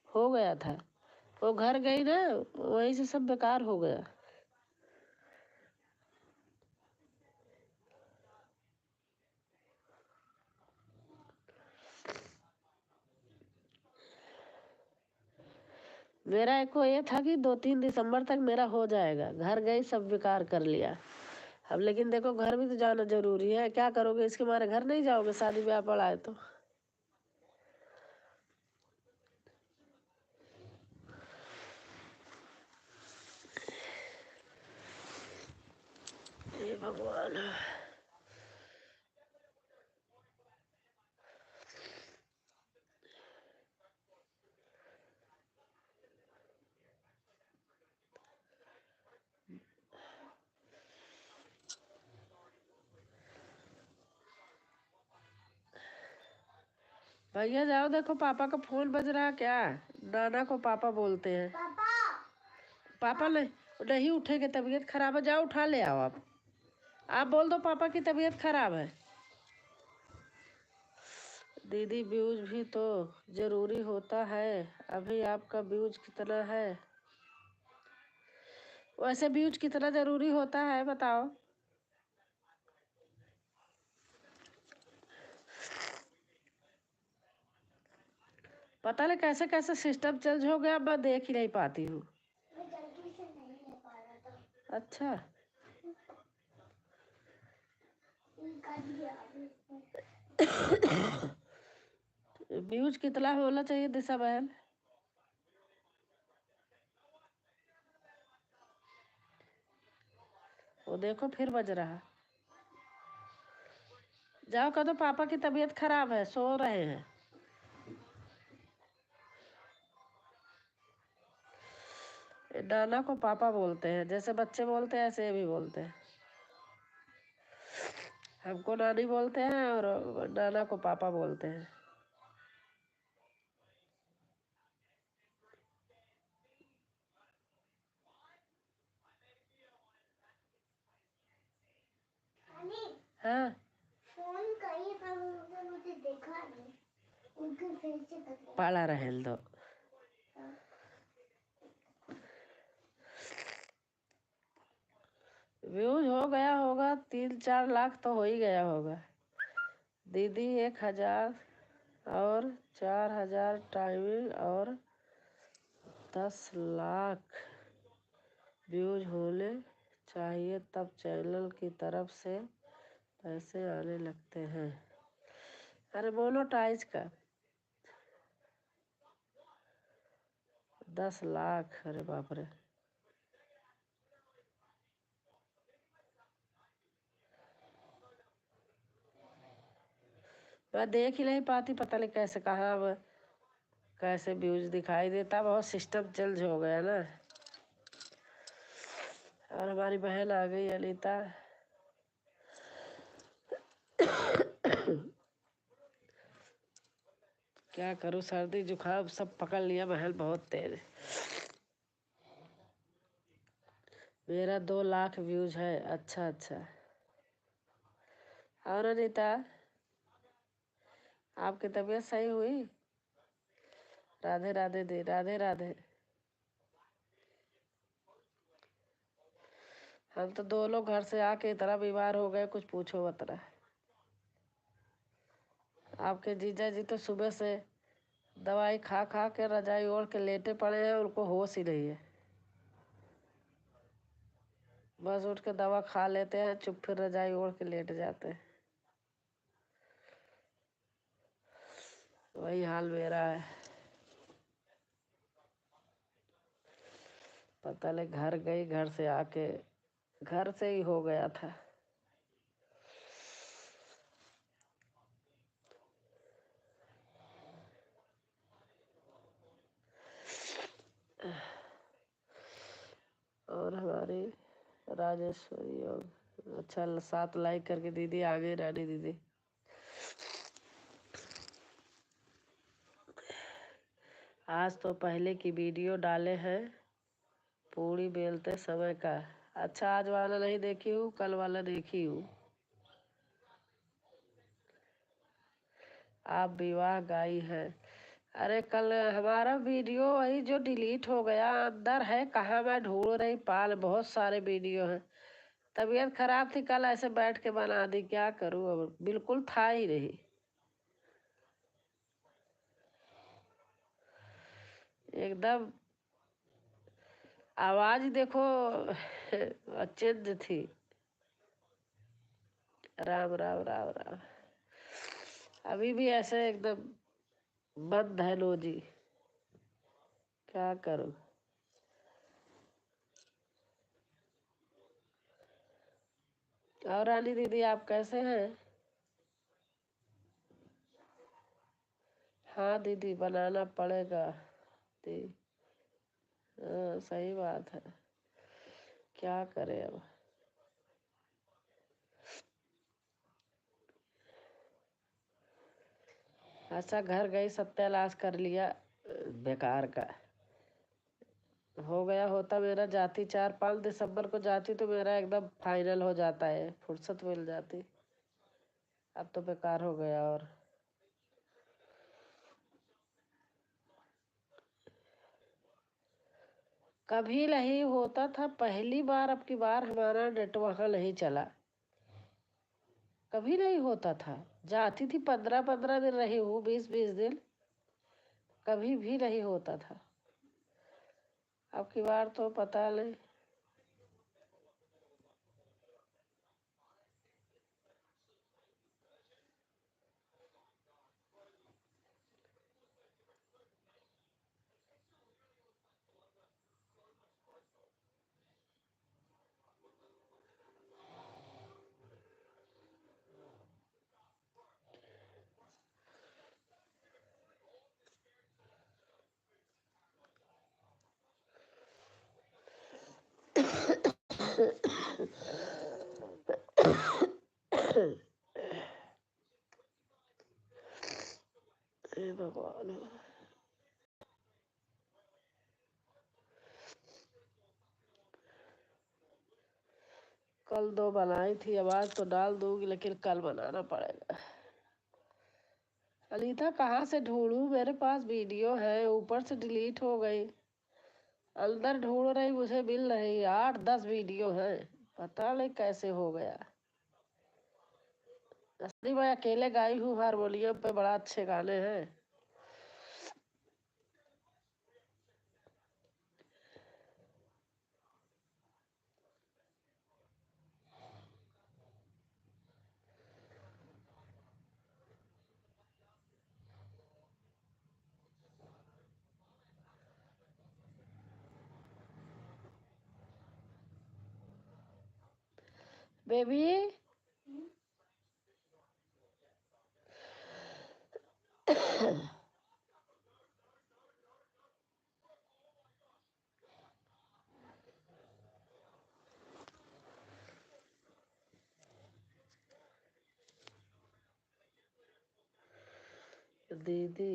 हो गया था। वो घर गई ना, वहीं से सब बेकार हो गया। मेरा एक को ये था कि 2-3 दिसंबर तक मेरा हो जाएगा, घर गई सब बेकार कर लिया। अब लेकिन देखो घर भी तो जाना जरूरी है, क्या करोगे, इसके मारे घर नहीं जाओगे, शादी ब्याह पड़ा है तो। हे भगवान। भैया जाओ, देखो पापा का फोन बज रहा है क्या। नाना को पापा बोलते हैं। पापा पापा नहीं उठेंगे, तबीयत खराब है, जाओ उठा ले आओ आप बोल दो पापा की तबीयत खराब है। दीदी व्यूज भी तो जरूरी होता है, अभी आपका व्यूज कितना है, वैसे व्यूज कितना जरूरी होता है बताओ। पता नहीं कैसे कैसे सिस्टम चेंज हो गया, मैं देख ही नहीं पाती हूँ। मैं जल्दी से नहीं ले पा रहा था। अच्छा, कर दिया अभी। व्यूज कितना होना चाहिए दिशा बहन। वो देखो फिर बज रहा। जाओ कह दो पापा की तबीयत खराब है, सो रहे हैं। नाना को पापा बोलते हैं, जैसे बच्चे बोलते हैं ऐसे ये भी बोलते हैं। हमको नानी बोलते हैं और नाना को पापा बोलते हैं। हाँ, फोन कहीं पर मुझे देखा नहीं, उनके फेस से पड़ा रहे दो। व्यूज हो गया होगा, 3-4 लाख तो हो ही गया होगा। दीदी 1,000 और 4,000 टाइमिंग और 10 लाख व्यूज होने चाहिए, तब चैनल की तरफ से पैसे आने लगते हैं। अरे मोनोटाइज का 10 लाख, अरे बाप रे। मैं देख ही नहीं पाती, पता नहीं कैसे कहाँ कैसे व्यूज दिखाई देता, बहुत सिस्टम चेंज हो गया ना। और हमारी बहन आ गई अनीता। क्या करूँ, सर्दी जुकाम सब पकड़ लिया बहन, बहुत तेज। मेरा 2 लाख व्यूज है। अच्छा अच्छा। और अनीता, आपकी तबीयत सही हुई। राधे राधे दी, राधे राधे। हम तो 2 लोग घर से आके इतना बीमार हो गए, कुछ पूछो मत रहा। आपके जीजा जी तो सुबह से दवाई खा खा के रजाई ओढ़ के लेटे पड़े हैं, उनको होश ही नहीं है। बस उठ के दवा खा लेते हैं, चुप फिर रजाई ओढ़ के लेट जाते हैं। वही हाल मेरा है। पता नहीं घर गई, घर से आके घर से ही हो गया था। और हमारी राजेश्वरी और अच्छा 7 लाइक करके दीदी आ गई, रानी दीदी। आज तो पहले की वीडियो डाले हैं पूरी बेलते समय का। अच्छा, आज वाला नहीं देखी हूँ, कल वाला देखी हूँ। आप विवाह गाई है। अरे कल हमारा वीडियो वही जो डिलीट हो गया, अंदर है कहाँ, मैं ढूंढ रही पाल, बहुत सारे वीडियो हैं। तबीयत खराब थी कल, ऐसे बैठ के बना दी, क्या करूँ अब, बिल्कुल था ही नहीं एकदम। आवाज देखो चेंज थी। राम राम राम राम। अभी भी ऐसे एकदम बंद है लो जी, क्या करूं। और रानी दीदी आप कैसे हैं? हाँ दीदी, बनाना पड़ेगा दी। हाँ सही बात है, क्या करें अब। अच्छा, घर गई सत्यानाश कर लिया बेकार का। हो गया होता मेरा, जाती 4-5 दिसंबर को जाती तो मेरा एकदम फाइनल हो जाता है, फुर्सत मिल जाती। अब तो बेकार हो गया। और कभी नहीं होता था, पहली बार अब की बार हमारा नेट वहाँ नहीं चला। कभी नहीं होता था, जाती थी 15-15 दिन रही हूँ, 20-20 दिन, कभी भी नहीं होता था। अब की बार तो पता नहीं। हे भगवान। कल 2 बनाई थी, आवाज तो डाल दूंगी लेकिन कल बनाना पड़ेगा। अनीता कहाँ से ढूंढूं, मेरे पास वीडियो है, ऊपर से डिलीट हो गई। अंदर ढूंढ रही, मुझे मिल रही, 8-10 वीडियो हैं, पता नहीं कैसे हो गया। असली मैं अकेले गाई हूँ हारमोनियम पे, बड़ा अच्छे गाने हैं। बेबी दीदी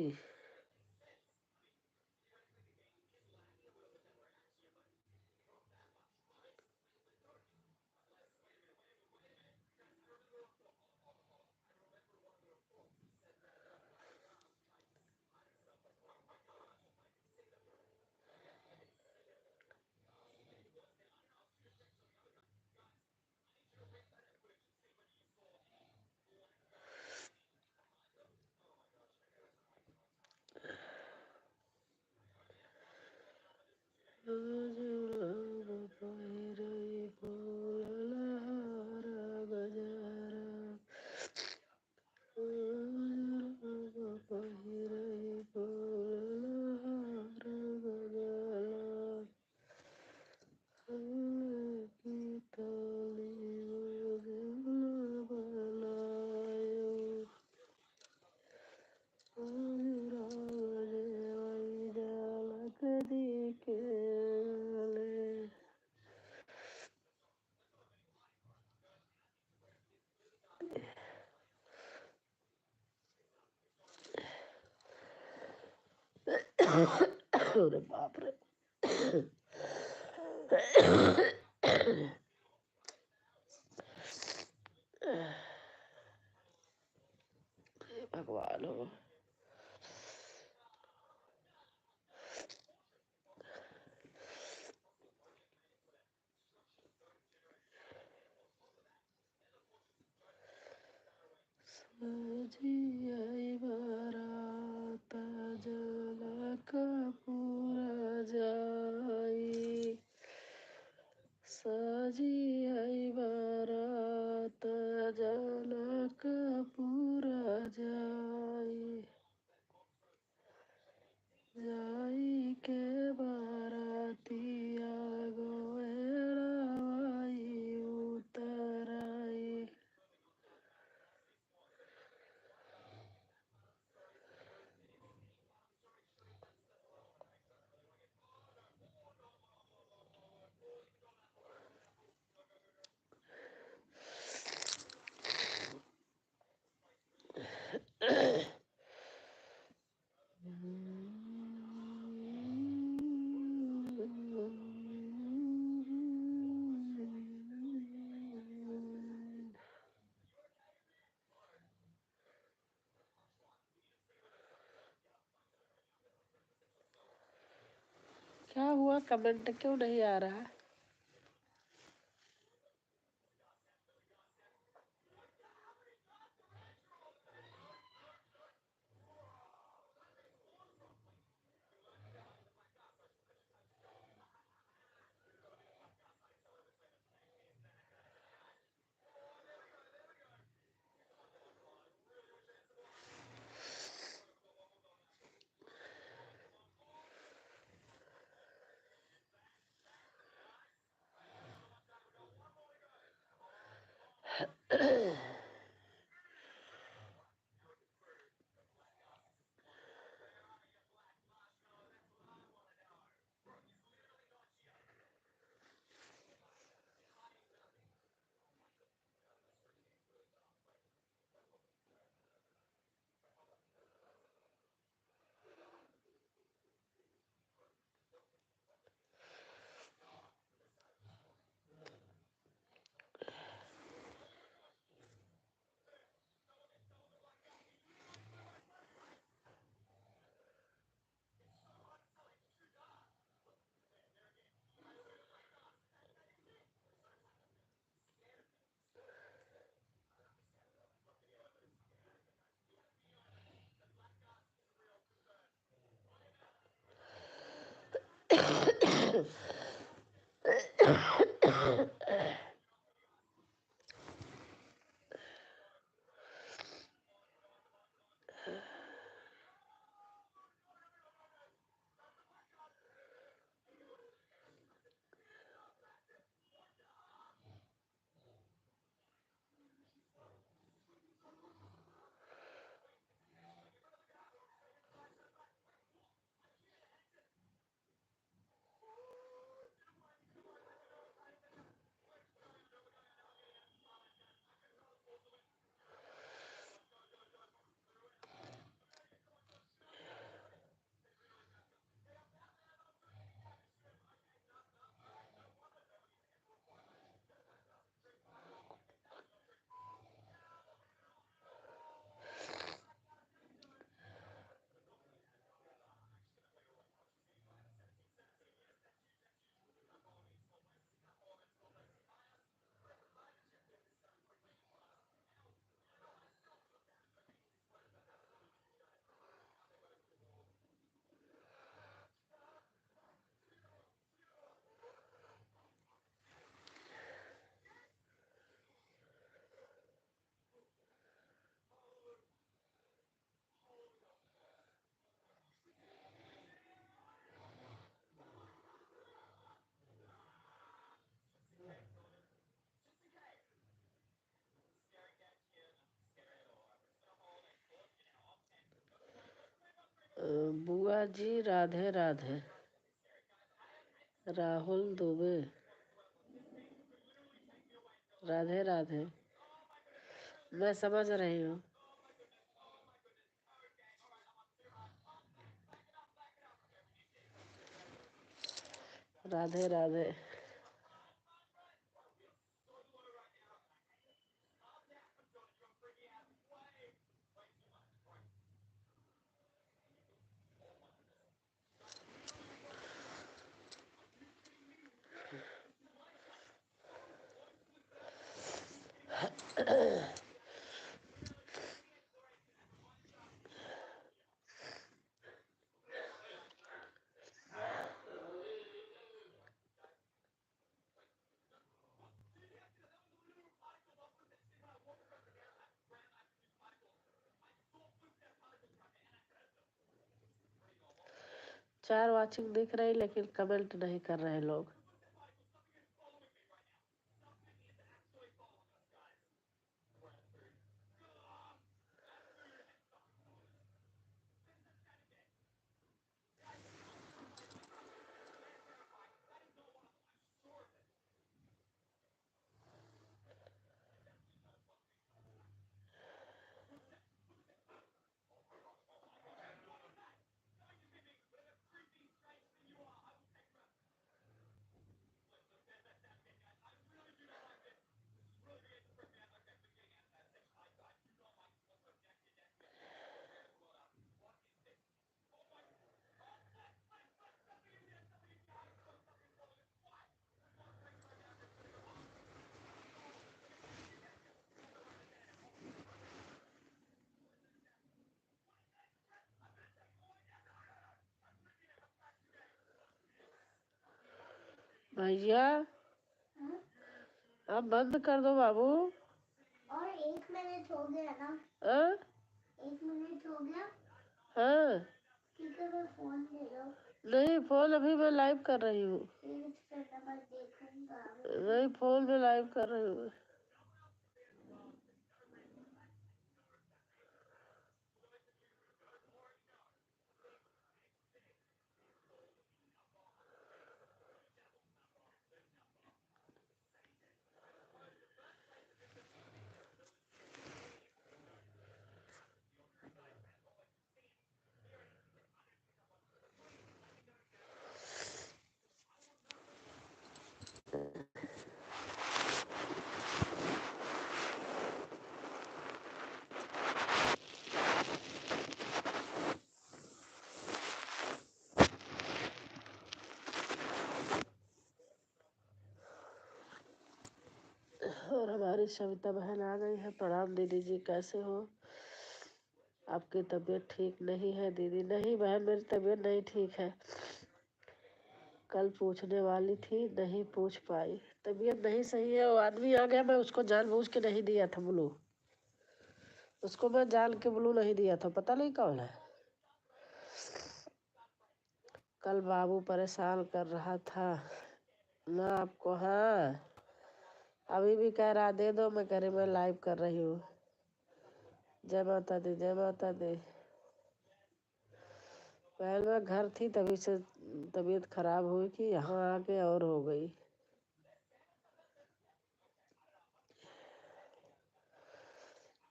अरे बाप रे। हे भगवान हो। सजी आई बारात झलक पूरा जाई। सजी आई बारात झलक पूरा जाई। जाई के बारातिया गोएराई उतराई। क्या हुआ, कमेंट क्यों नहीं आ रहा? बुआ जी राधे राधे। राहुल दुबे राधे राधे। मैं समझ रही हूँ। राधे राधे। चार वाचिंग दिख रही लेकिन कमेंट नहीं कर रहे लोग। भैया हाँ? आप बंद कर दो बाबू। और 1 मिनट हो गया ना? हाँ 1 मिनट हो गया? हाँ। ठीक है, मैं फोन ले लो। नहीं फोन अभी मैं लाइव कर रही हूँ। फिर मैं देखूंगा। नहीं फोन में लाइव कर रही हूँ। और हमारी सविता बहन आ गई है। प्रणाम दीदी जी, कैसे हो? आपकी तबीयत ठीक नहीं है दीदी? नहीं बहन, मेरी तबीयत नहीं ठीक है। कल पूछने वाली थी, नहीं पूछ पाई। तबीयत नहीं सही है। वो आदमी आ गया, मैं उसको जानबूझ के नहीं दिया था ब्लू। उसको मैं जान के ब्लू नहीं दिया था, पता नहीं कौन है। कल बाबू परेशान कर रहा था ना आपको। हाँ अभी भी कह रहा दे दो, मैं कह रही मैं लाइव कर रही हूँ। जय माता दी, जय माता दी। पहले मैं घर थी तभी से तबीयत खराब हुई कि यहाँ आके और हो गई।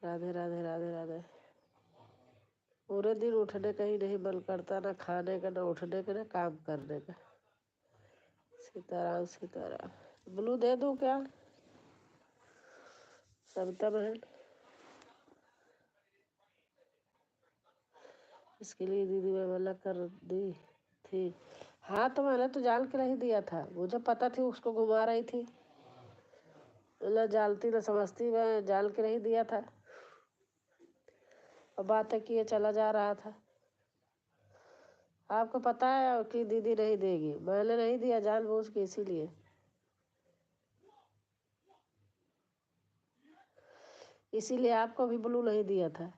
राधे राधे राधे राधे। पूरे दिन उठने का ही नहीं मन करता, ना खाने का, ना उठने का, ना काम करने का। सीताराम सीताराम। ब्लू दे दूं क्या सविता बहन? इसके लिए दीदी मैं मना कर दी थी। हाँ तो मैंने तो जान के नहीं दिया था, मुझे पता थी उसको घुमा रही थी। न जानती न समझती, मैं जान के नहीं दिया था। और बातें किए चला जा रहा था। आपको पता है कि दीदी नहीं देगी, मैंने नहीं दिया जानबूझ के, इसीलिए। इसीलिए आपको भी ब्लू नहीं दिया था।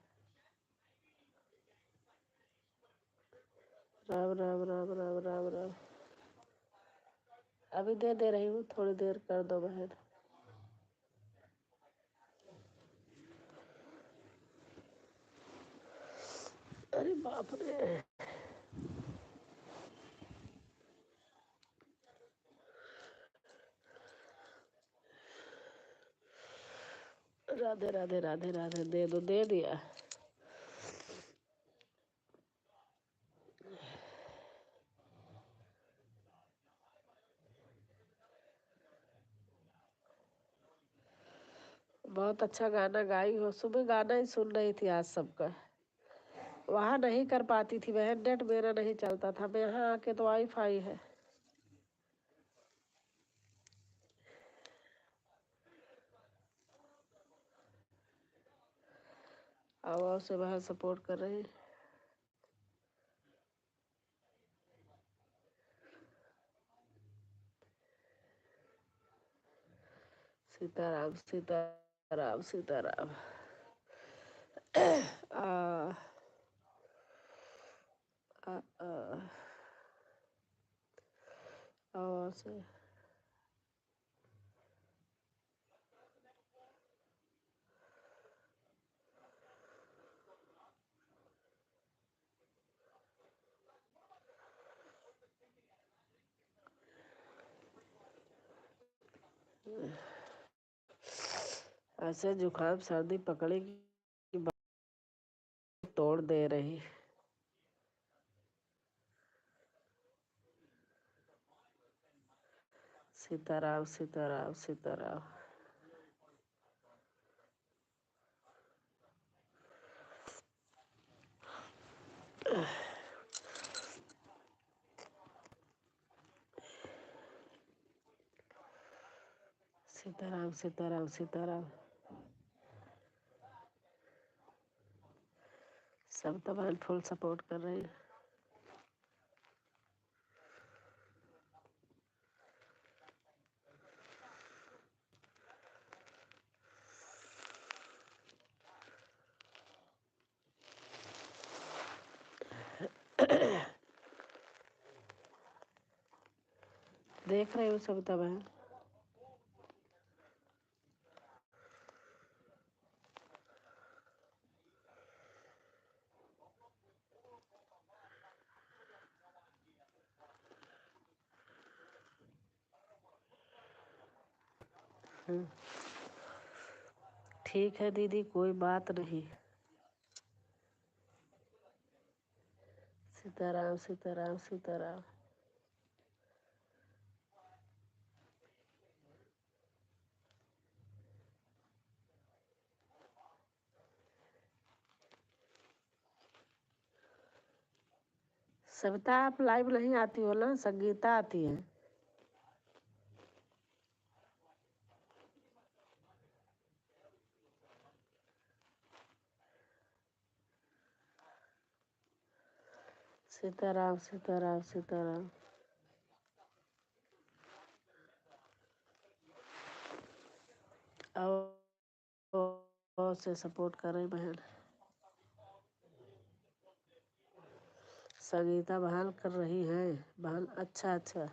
राम राम राम राम राम राम। अभी दे रही हूँ, थोड़ी देर कर दो बहन। अरे बाप रे। राधे राधे राधे राधे। दे दो, दे दिया। बहुत अच्छा गाना गाई हो। सुबह गाना ही सुन रही थी आज सबका। वहाँ नहीं कर पाती थी बहन, नेट मेरा नहीं चलता था। मैं यहाँ आके तो वाईफाई है। आओ से बाहर सपोर्ट कर रहे हैं। सीताराम सीताराम सीताराम। आ, आ, आ, आओ से ऐसे जुकाम सर्दी पकड़ेगी कि तोड़ दे रही। सीताराम सीताराम सीताराम। सीताराम सीताराम सीताराम। सब तो बहन फुल सपोर्ट कर रहे हैं। देख रहे हो सविता बहन। ठीक है दीदी, कोई बात नहीं। सीताराम सीताराम सीताराम। सविता आप लाइव नहीं आती हो ना, संगीता आती है। सीताराम सीताराम सीताराम। आओ से सपोर्ट कर रही बहन। संगीता बहाल कर रही है बहन। अच्छा अच्छा।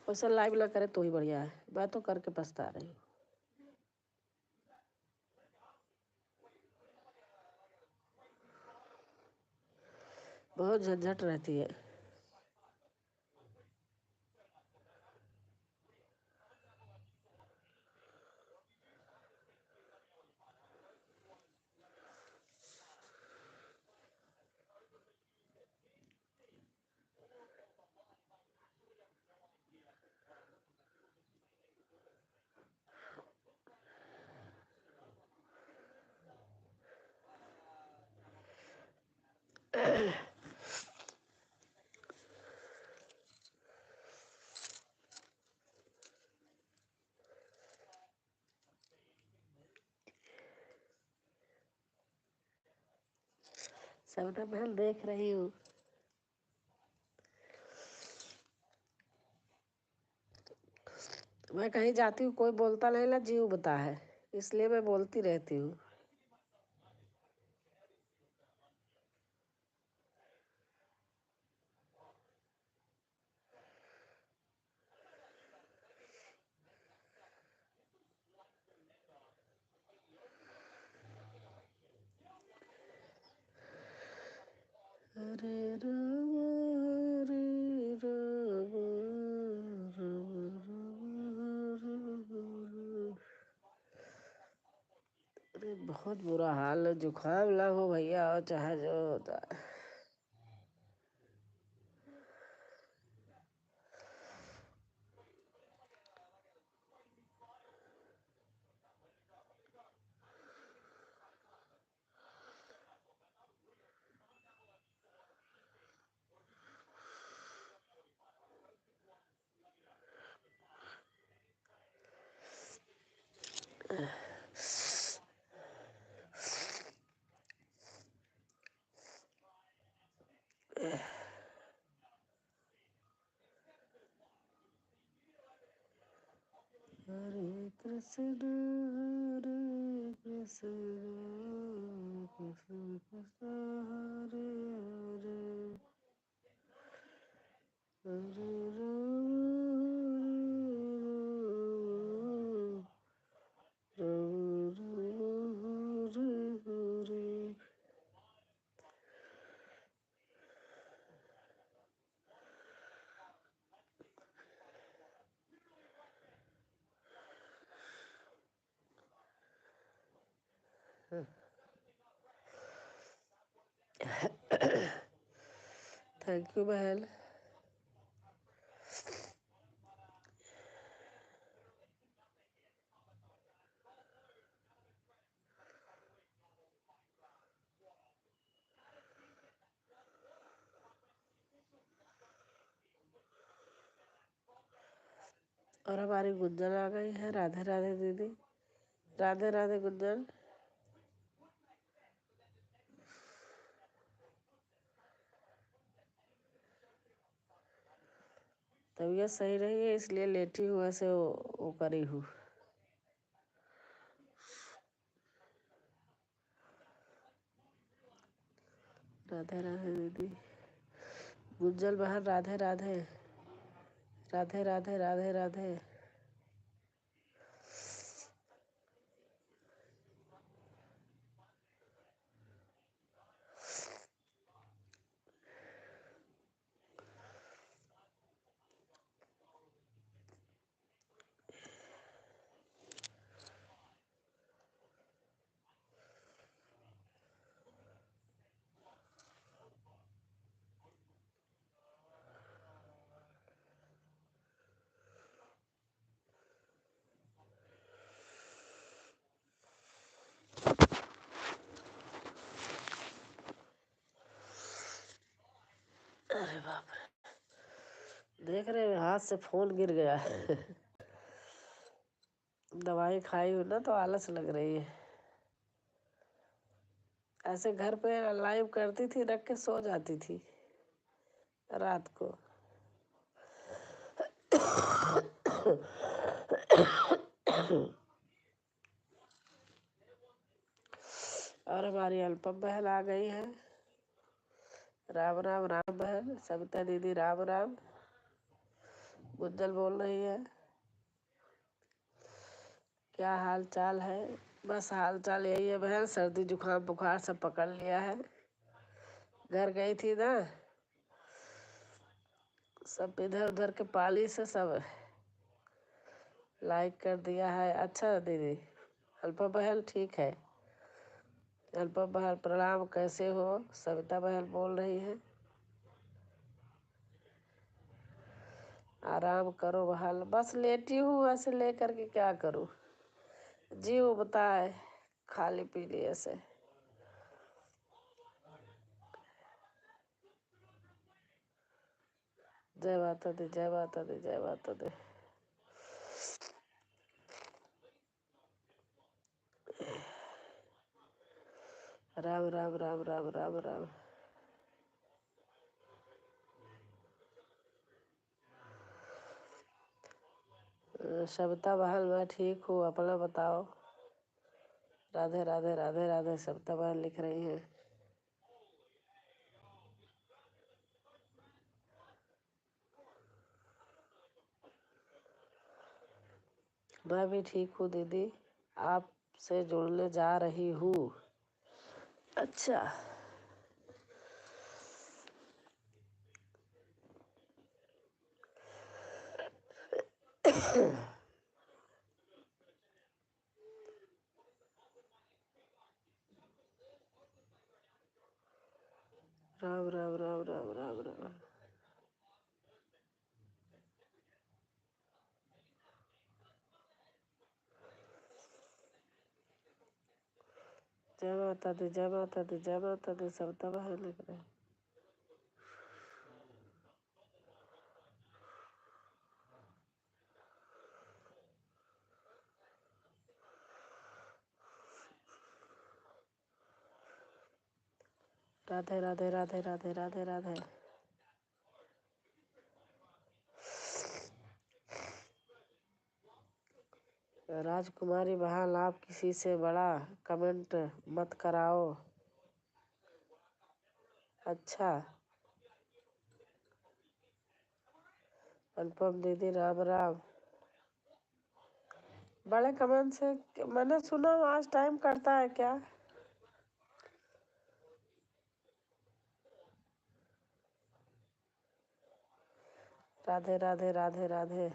वैसे लाइव ना करे तो ही बढ़िया है। मैं तो करके पछता रही हूँ। बहुत झंझट रहती है। सविता बहन देख रही हूँ। मैं कहीं जाती हूँ कोई बोलता नहीं ना, जीव बता है, इसलिए मैं बोलती रहती हूँ। हरे राम हरे राम अरे बहुत बुरा हाल है। जुकाम ना हो भैया, और चाहे जो होता है। हरे कृष्ण कृष्ण कृष्ण हरे हरे राम हरे थैंक यू बहन। और हमारी गुंजन आ गई है। राधे राधे दीदी। राधे राधे गुंजन। तबीयत सही नहीं है इसलिए लेटी हूँ, ऐसे वो करी हूँ। राधे राधे दीदी। गुंजल बहन राधे राधे। राधे राधे राधे राधे। अरे बाप रे, देख रहे हैं हाथ से फोन गिर गया। दवाई खाई हूँ ना तो आलस लग रही है। ऐसे घर पे लाइव करती थी, रख के सो जाती थी रात को। और हमारी अनुपम बहन आ गई है। राम राम राम बहन। सविता दीदी राम राम। गुंजल बोल रही है क्या हाल चाल है। बस हाल चाल यही है बहन, सर्दी जुकाम बुखार सब पकड़ लिया है। घर गई थी ना, सब इधर उधर के पाली से सब लाइक कर दिया है। अच्छा दीदी। अल्पा बहन ठीक है। अल्पा बहन प्रणाम, कैसे हो। सविता बहन बोल रही है आराम करो बहन। बस लेटी हूँ, ऐसे लेकर के क्या करूँ। जी वो बताए खाली पीली ऐसे। जय माता दी जय माता दी जय माता दी। राम राम राम राम राम राम। सविता बहन मैं ठीक हूँ, अपना बताओ। राधे राधे राधे राधे। सविता बहन लिख रही हैं मैं भी ठीक हूँ दीदी, आपसे जुड़ने जा रही हूँ। अच्छा। राम राम राम राम राम राम। जय माता दी जय माता दी जय माता दी। सविता बहन लिख रहे हैं। राधे राधे राधे राधे राधे राधे। राजकुमारी बहन, आप किसी से बड़ा कमेंट मत कराओ। अच्छा। अनुपम दीदी राम राम। बड़े कमेंट से मैंने सुना आज टाइम कटता है क्या? राधे राधे राधे राधे।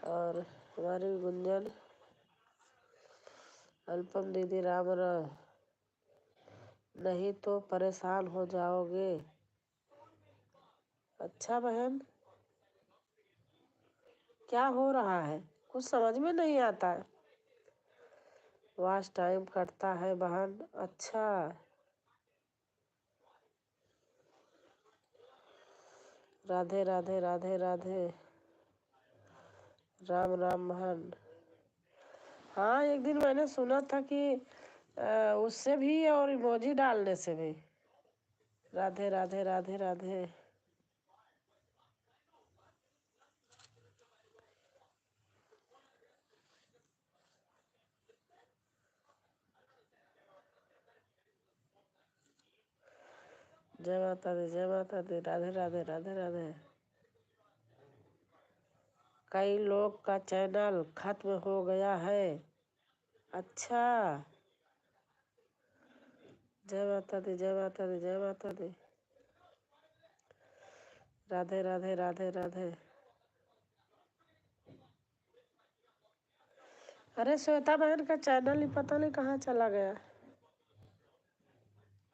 और हमारी गुंजन, अनुपम दीदी राम राम, नहीं तो परेशान हो जाओगे। अच्छा बहन, क्या हो रहा है कुछ समझ में नहीं आता है। वाच टाइम कटता है बहन। अच्छा। राधे राधे राधे राधे। राम राम बहन। हाँ, एक दिन मैंने सुना था कि उससे भी और इमोजी डालने से भी। राधे राधे राधे राधे। जय माता दी, जय माता दी। राधे राधे राधे राधे। कई लोग का चैनल खत्म हो गया है। अच्छा। जय माता दी, जय माता दी, जय माता दी। राधे राधे राधे राधे। अरे श्वेता बहन का चैनल ही पता नहीं कहाँ चला गया।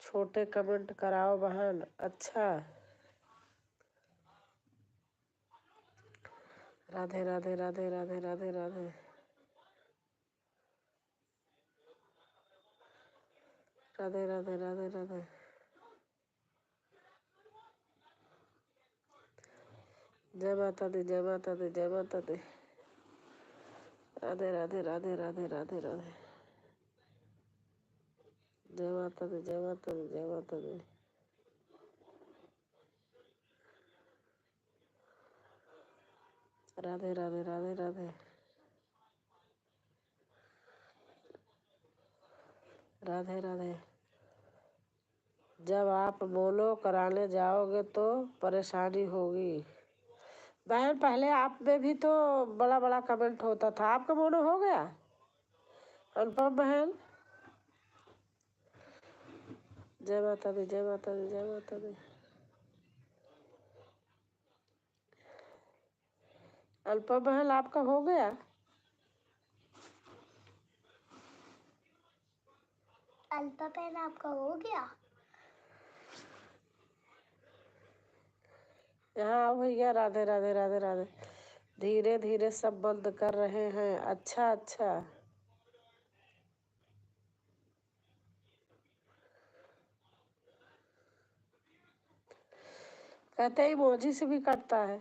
छोटे कमेंट कराओ बहन। अच्छा। राधे राधे राधे राधे राधे राधे। राधे राधे राधे राधे। जय माता दी, जय माता दी, जय माता दी। राधे राधे राधे राधे राधे राधे। जय माता दी, जय माता दी, जय माता दी। राधे राधे राधे राधे। राधे राधे। जब आप मोनो कराने जाओगे तो परेशानी होगी। बहन, पहले आप में भी तो बड़ा बड़ा कमेंट होता था, आपका मोनो हो गया? अनुपम बहन, जय माता दी, जय माता दी, जय माता दी। अनुपम बहन, आपका हो गया? अल्पा बहन, आपका हो गया? यहाँ भैया, राधे राधे राधे राधे। धीरे धीरे सब बंद कर रहे हैं। अच्छा अच्छा। कहते हैं इमोजी से भी कटता है।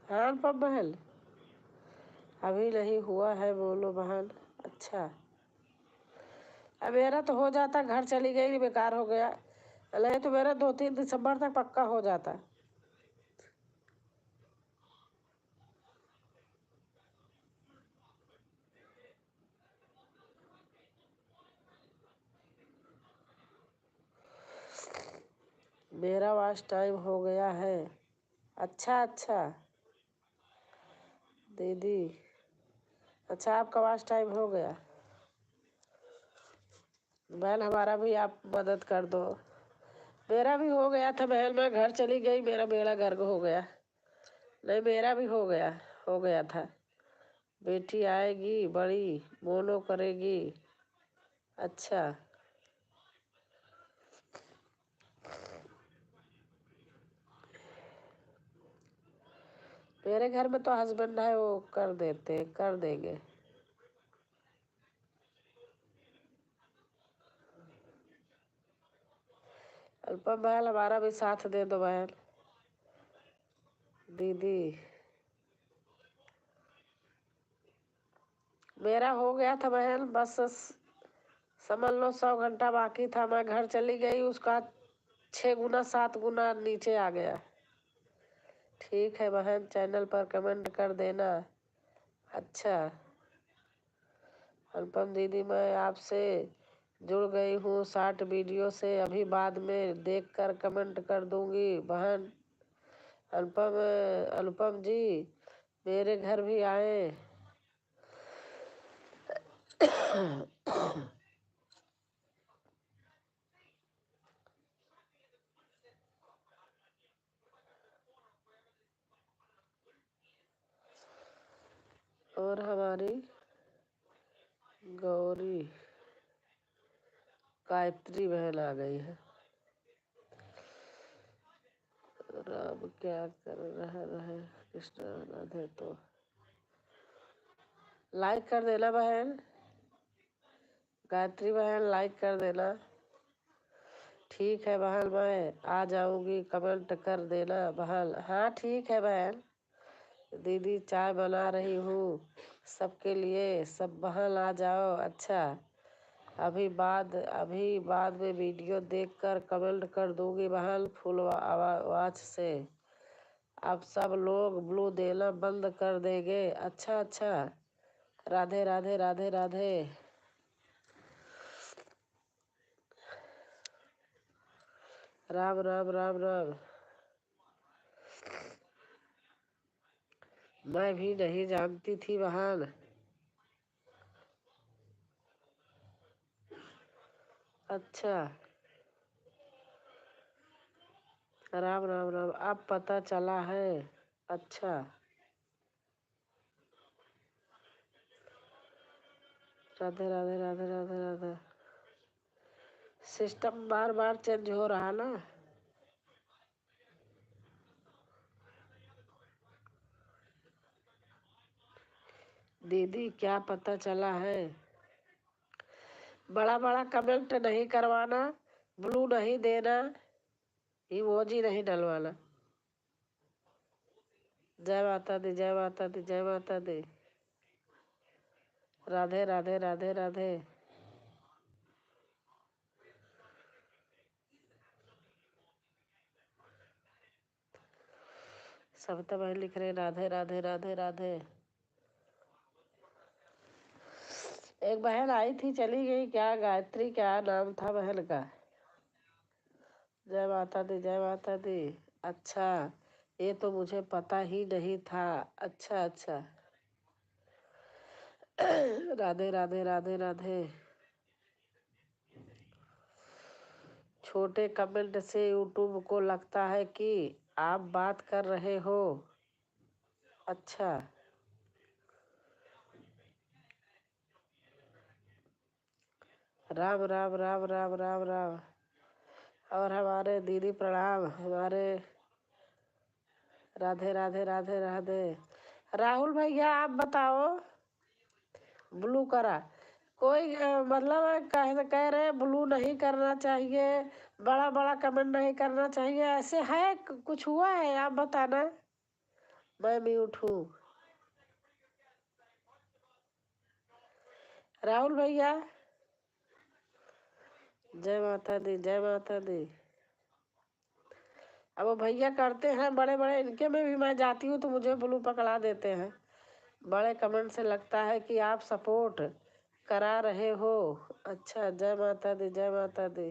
हाँ अनुपम बहन, अभी नहीं हुआ है, बोलो बहन। अच्छा। अब मेरा तो हो जाता, घर चली गई बेकार हो गया, नहीं तो मेरा 2-3 दिसंबर तक पक्का हो जाता। मेरा वाच टाइम हो गया है। अच्छा अच्छा दीदी। अच्छा, आपका वाच टाइम हो गया। बहन, हमारा भी आप मदद कर दो। मेरा भी हो गया था बहन, मैं घर चली गई, मेरा बेड़ा गर्क हो गया। नहीं, मेरा भी हो गया था। बेटी आएगी बड़ी, मोनो करेगी। अच्छा। मेरे घर में तो हस्बैंड है, वो कर देंगे। अनुपम बहन, हमारा भी साथ दे दो बहन। दीदी, मेरा हो गया था बहन, बस समझ लो 100 घंटा बाकी था। मैं घर चली गई, उसका 6 गुना 7 गुना नीचे आ गया। ठीक है बहन, चैनल पर कमेंट कर देना। अच्छा अनुपम दीदी, मैं आपसे जुड़ गई हूँ शॉर्ट वीडियो से, अभी बाद में देखकर कमेंट कर दूंगी बहन। अनुपम अनुपम जी मेरे घर भी आए। और हमारी गौरी गायत्री बहन आ गई है। राम क्या कर रहे कृष्ण राधे, तो लाइक कर देना बहन। गायत्री बहन लाइक कर देना। ठीक है बहन, मैं आ जाऊंगी, कमेंट कर देना बहन। हाँ ठीक है बहन। दीदी चाय बना रही हूँ सबके लिए, सब बहन आ जाओ। अच्छा अभी बाद में वीडियो देखकर कमेंट कर दूंगी बहन फुल आवाज से। अब सब लोग ब्लू देना बंद कर देंगे। अच्छा अच्छा, राधे राधे राधे राधे। राम राम राम राम। मैं भी नहीं जानती थी बहन। अच्छा राम राम राम, अब पता चला है। अच्छा राधे राधे राधे राधे राधे। सिस्टम बार बार चेंज हो रहा ना। दीदी क्या पता चला है? बड़ा बड़ा कमेंट नहीं करवाना, ब्लू नहीं देना, इमोजी नहीं डलवाना। जय माता दी जय माता दी जय माता दी। राधे राधे राधे राधे। सविता भाई लिख रहे राधे राधे राधे राधे। एक बहन आई थी चली गई, क्या गायत्री क्या नाम था बहन का? जय माता दी जय माता दी। अच्छा ये तो मुझे पता ही नहीं था। अच्छा अच्छा। राधे राधे राधे राधे। छोटे कमेंट से यूट्यूब को लगता है कि आप बात कर रहे हो। अच्छा राम राम राम राम राम राम। और हमारे दीदी प्रणाम, हमारे राधे राधे राधे राधे। राहुल भैया आप बताओ, ब्लू करा कोई मतलब कह रहे ब्लू नहीं करना चाहिए, बड़ा बड़ा कमेंट नहीं करना चाहिए, ऐसे है कुछ हुआ है आप बताना। मैं म्यूट हूँ। राहुल भैया जय माता दी जय माता दी। अब वो भैया करते हैं बड़े बड़े, इनके में भी मैं जाती हूँ तो मुझे ब्लू पकड़ा देते हैं। बड़े कमेंट से लगता है कि आप सपोर्ट करा रहे हो। अच्छा जय माता दी जय माता दी।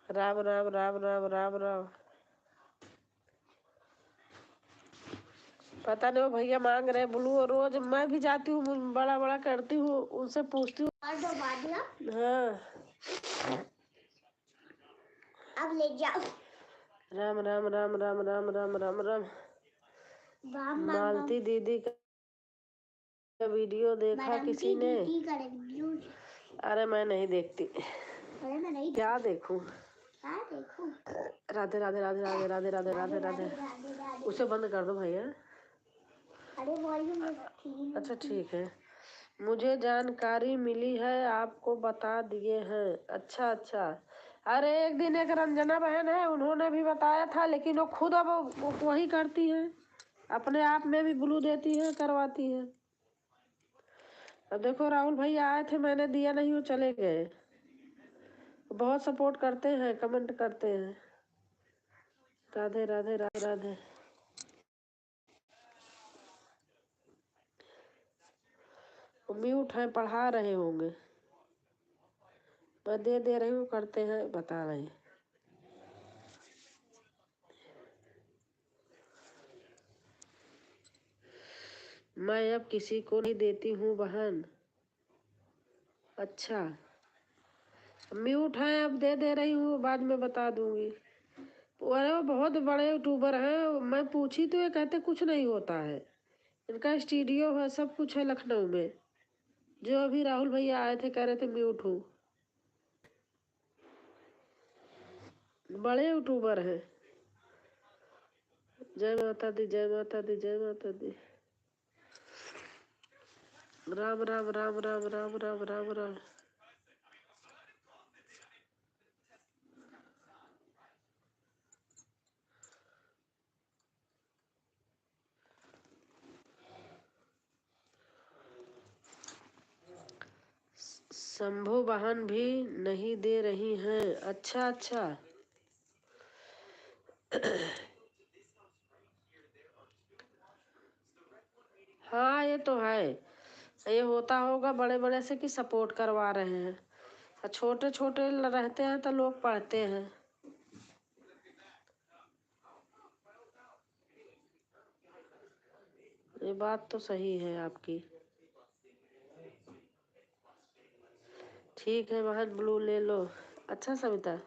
राम राम राम राम राम राम। पता नहीं वो भैया मांग रहे ब्लू, और रोज मैं भी जाती हूँ बड़ा बड़ा करती हूँ, उनसे पूछती हूँ। हाँ अब ले जाओ। राम राम राम राम राम राम राम राम। मालती दीदी का वीडियो देखा किसी ने? अरे मैं नहीं देखती। क्या देखूं? राधे राधे राधे राधे राधे राधे राधे राधे। उसे बंद कर दो भैया। अच्छा ठीक है, मुझे जानकारी मिली है आपको बता दिए हैं। अच्छा अच्छा। अरे एक दिन एक रंजना बहन है, उन्होंने भी बताया था, लेकिन वो खुद अब वही करती हैं। अपने आप में भी ब्लू देती है, करवाती है। अब देखो राहुल भैया आए थे, मैंने दिया नहीं, वो चले गए। बहुत सपोर्ट करते हैं, कमेंट करते हैं। राधे राधे राधे राधे। म्यूट है, पढ़ा रहे होंगे। मैं दे रही हूँ, करते हैं, बता रहे हैं। मैं अब किसी को नहीं देती हूँ बहन। अच्छा, म्यूट है, अब दे रही हूँ, बाद में बता दूंगी। अरे वो बहुत बड़े यूट्यूबर हैं, मैं पूछी तो ये कहते कुछ नहीं होता है। इनका स्टूडियो है, सब कुछ है लखनऊ में। जो अभी राहुल भैया आए थे, कह रहे थे म्यूट हूँ। बड़े यूट्यूबर हैं। जय माता दी, जय माता दी, जय माता दी। राम राम राम राम राम राम राम राम। शंभू बहन भी नहीं दे रही हैं। अच्छा अच्छा। हाँ ये तो है, ये होता होगा बड़े बड़े से कि सपोर्ट करवा रहे हैं, और छोटे छोटे रहते हैं तो लोग पढ़ते हैं। ये बात तो सही है आपकी। ठीक है बहन, ब्लू ले लो। अच्छा सविता।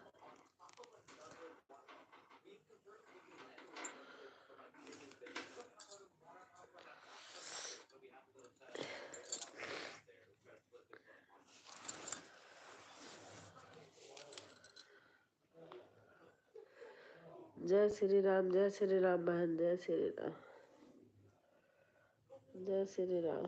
जय श्री राम, जय श्री राम बहन, जय श्री राम, जय श्री राम।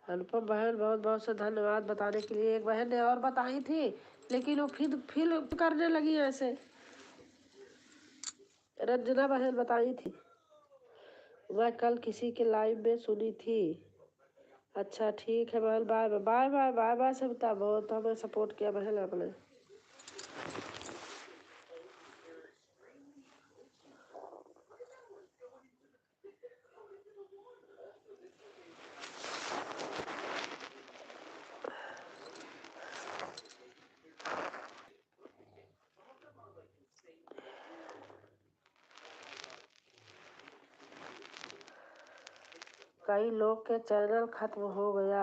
अनुपम बहन बहुत बहुत से धन्यवाद बताने के लिए। एक बहन ने और बताई थी, लेकिन वो फिर करने लगी ऐसे। रंजना बहन बताई थी, मैं कल किसी के लाइव में सुनी थी। अच्छा ठीक है बहन, bye bye bye bye bye Savita, बहुत हमें सपोर्ट किया बहन आपने। कई लोग के चैनल खत्म हो गया।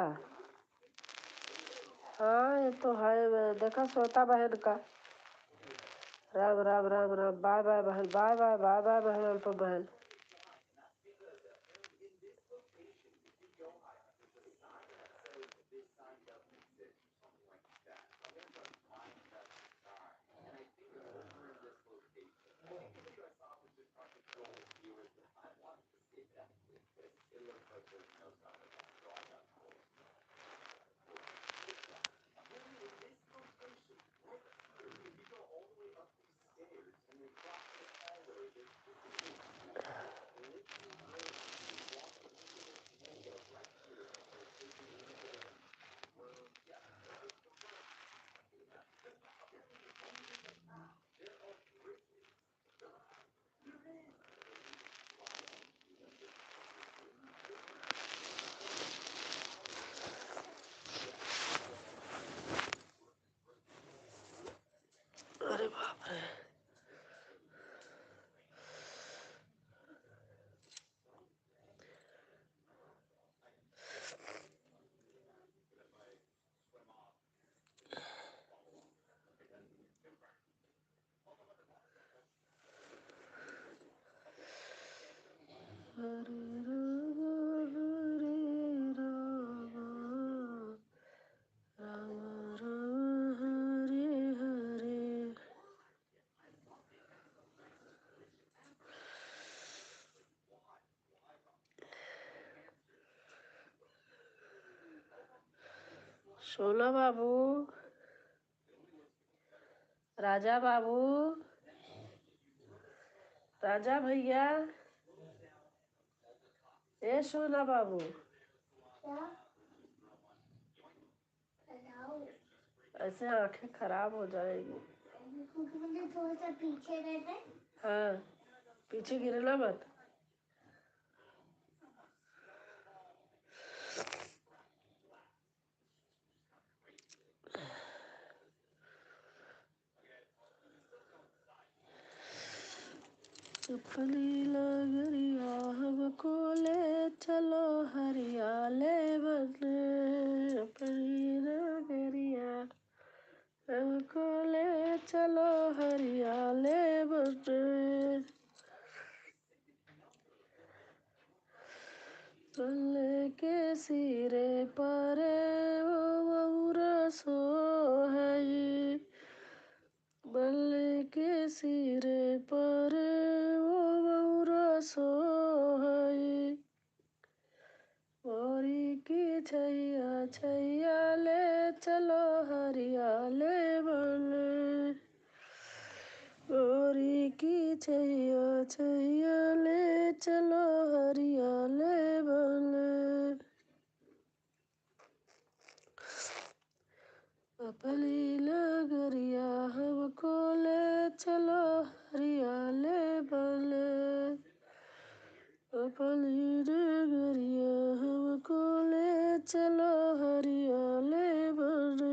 हाँ ये तो है, मैं देखा श्वेता बहन का। राम राम राम राम, बाय बाय बहन, बाय बाय बाय बाय बहन, अनुपम बहन। अरे बाप रे। हरे राम राम राम हरे हरे। सोना बाबू, राजा बाबू, राजा भैया, ए सोना बाबू, क्या बताओ? ऐसे आंखें खराब हो जाएगी। क्योंकि मुझे थोड़ा सा पीछे रहना। हाँ, पीछे गिरना मत। अपनी लगरिया हमको ले चलो हरियाले बन, अपनी नगरिया हमको ले चलो हरियाले बन, बल्ले के सिरे पर वो मऊरा सो है, बल्ले के सिरे पर वो मऊरा सो है, मोरी की छैया छैया ले चलो हरियाले बन, मोरी की छैया छैया ले चलो हरियाले बन, अपनी नगरिया हमको ले चलो हरियाले बन, अपनी नगरिया हमको ले चलो हरियाले बन।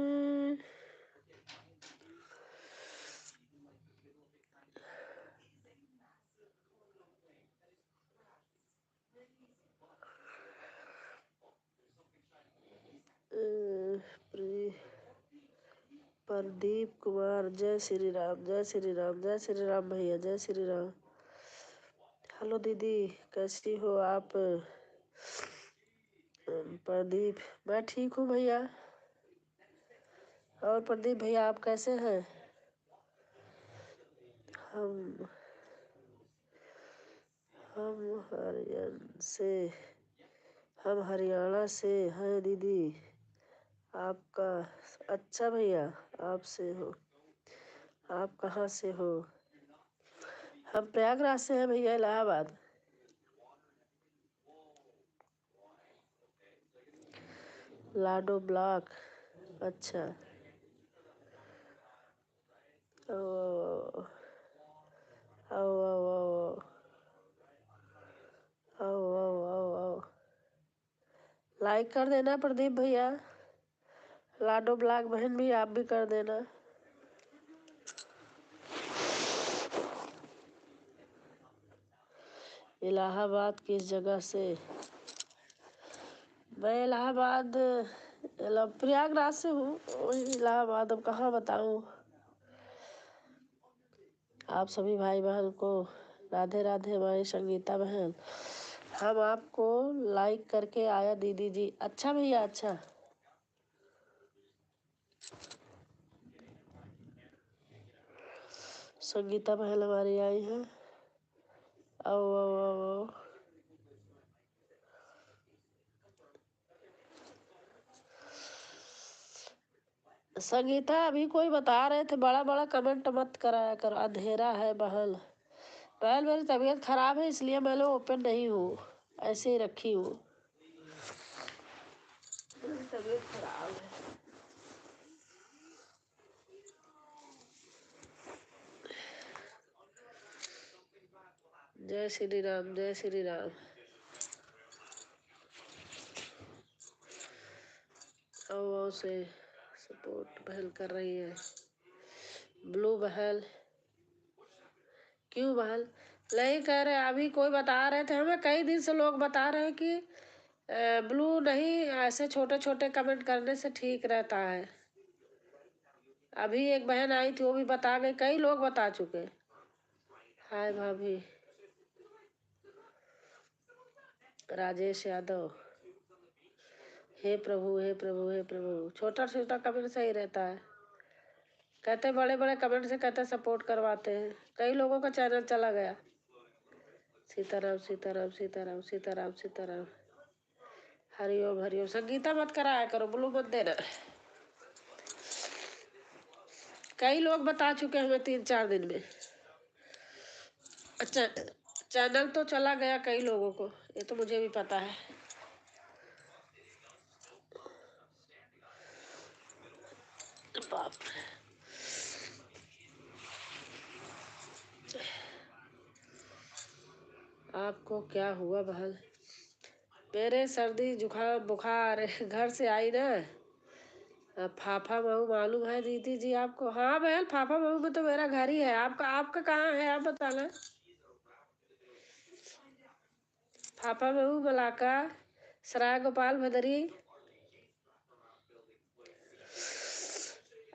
प्रदीप कुमार, जय श्री राम, जय श्री राम, जय श्री राम भैया, जय श्री राम। हेलो दीदी, कैसी हो आप? प्रदीप, मैं ठीक हूँ भैया। और प्रदीप भैया आप कैसे हैं? हम हरियाणा से हैं दीदी। आपका अच्छा भैया, आपसे हो, आप कहाँ से हो? हम प्रयागराज से हैं भैया, इलाहाबाद। लाडो ब्लॉक, अच्छा। ओ, आओ आओ आओ आओ आओ आओ आओ, लाइक कर देना प्रदीप भैया। लाडो ब्लॉक बहन भी आप भी कर देना। इलाहाबाद किस जगह से? मैं इलाहाबाद प्रयागराज से हूँ। इलाहाबाद अब कहाँ बताऊँ। आप सभी भाई बहन को राधे राधे। हमारी संगीता बहन, हम आपको लाइक करके आया दीदी जी। अच्छा भैया, अच्छा। संगीता बहन हमारी आई है। आओ आओ आओ आओ। संगीता, अभी कोई बता रहे थे बड़ा बड़ा कमेंट मत कराया कर, अंधेरा है बहन। बहन मेरी तबीयत खराब है इसलिए मैं लोग ओपन नहीं हूँ, ऐसे ही रखी हूँ। मेरी तबीयत खराब है। जय श्री राम, जय श्री राम। आओ से सपोर्ट बहन कर रही है। ब्लू बहन, क्यों बहन? नहीं कह रहे, अभी कोई बता रहे थे हमें, कई दिन से लोग बता रहे हैं कि ब्लू नहीं, ऐसे छोटे छोटे कमेंट करने से ठीक रहता है। अभी एक बहन आई थी वो भी बता गई, कई लोग बता चुके। हाय भाभी। राजेश यादव, हे प्रभु हे प्रभु हे प्रभु। छोटा छोटा कमेंट सही रहता है, कहते बड़े बड़े कमेंट से कहते सपोर्ट करवाते हैं। कई लोगों का चैनल चला गया। सीताराम सीताराम सीताराम सीताराम सीताराम। हरिओम हरिओम। संगीता मत कराया करो, ब्लू मत देना। कई लोग बता चुके हैं हमें 3-4 दिन में। अच्छा, चैनल तो चला गया कई लोगों को, ये तो मुझे भी पता है। बाप रे। आपको क्या हुआ बहन? मेरे सर्दी जुकाम बुखार घर से आई ना। फाफा मऊ मालूम है दीदी जी आपको? हाँ बहन, फाफा मऊ में तो मेरा घर ही है। आपका कहाँ है आप बताना। फाफा मऊ, मलाका, सराय गोपाल भदरी।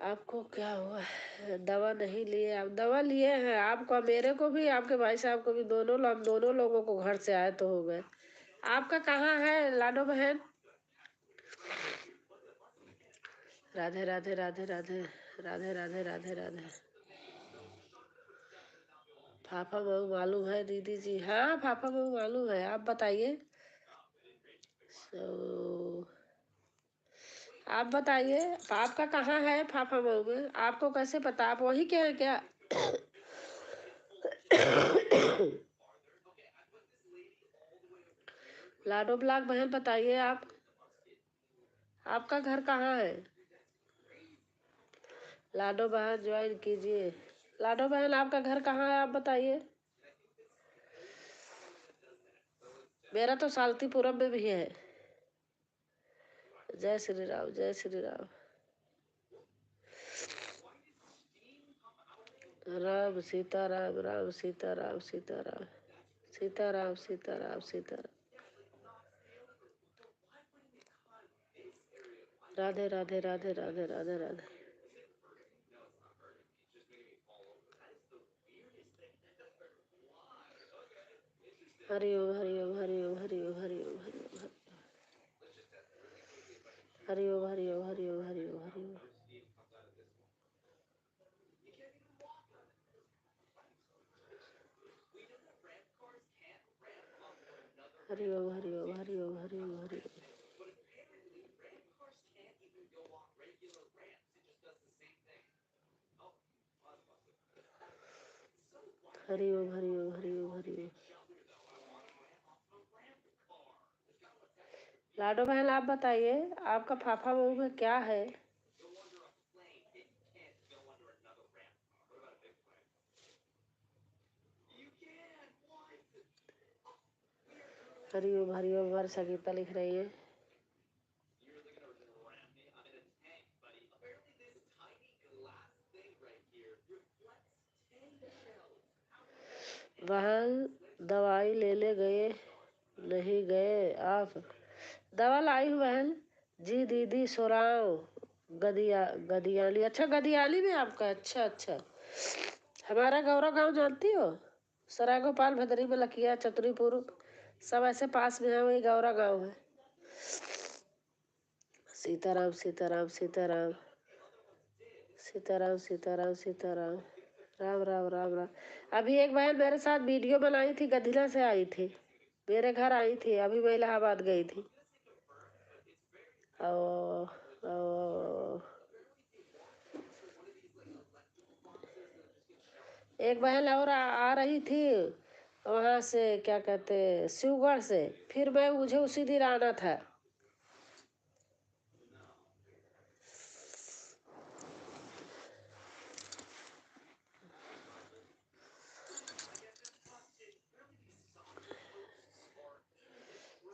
आपको क्या हुआ? दवा नहीं लिए? आप दवा लिए हैं? आपको, मेरे को भी, आपके भाई साहब को भी, दोनों लोगों को घर से आए तो हो गए। आपका कहाँ है लाडो बहन? राधे राधे राधे राधे राधे राधे राधे राधे। फाफा मऊ मालूम है दीदी जी? हाँ फाफा मऊ मालूम है, आप बताइए। आप बताइए आपका कहाँ है फाफा मऊ में? आपको कैसे पता? आप वहीं के हैं क्या? लाडो ब्लॉक बहन बताइए आप, आपका घर कहाँ है? लाडो बहन ज्वाइन कीजिए। लाडो बहन आपका घर कहाँ है आप बताइए। मेरा तो साल्तीपुरम में भी है। जय श्री राम, जय श्री राम। राम सीता राम, राम सीता राम, सीता राम, सीता राम, सीता राम, सीता राम। राधे राधे राधे राधे राधे राधे। हरि ओम हरि ओम हरि ओम हरि ओम हरि ओम हरि ओम हरि ओम हरि ओम हरि ओम हरि ओम हरि ओम। हरि ओम हरि ओम हरि ओम हरि ओम हरि ओम। हरि ओम हरि ओम हरि ओम हरि ओम। लाडो बहन आप बताइए आपका फाफा मऊ में क्या है? हरि ओम हरि ओम। हमारी संगीता लिख रही है। बहन दवाई लेने गए नहीं गए आप? दवा लाई हूँ बहन जी। दीदी सोराव गदियाली। अच्छा गदियाली में आपका? अच्छा अच्छा। हमारा गौरा गांव जानती हो? सराय गोपाल भदरी में लकिया चतुरीपुर सब ऐसे पास में है, वही गौरा गांव है। सीताराम सीताराम सीताराम सीताराम सीताराम सीताराम। राम राम राम राम। अभी एक बहन मेरे साथ वीडियो बनाई थी, गधिला से आई थी, मेरे घर आई थी, अभी मैं इलाहाबाद गई थी। एक बहन और आ रही थी वहाँ से, क्या कहते, शिवगढ़ से। फिर मुझे उसी दिन आना था।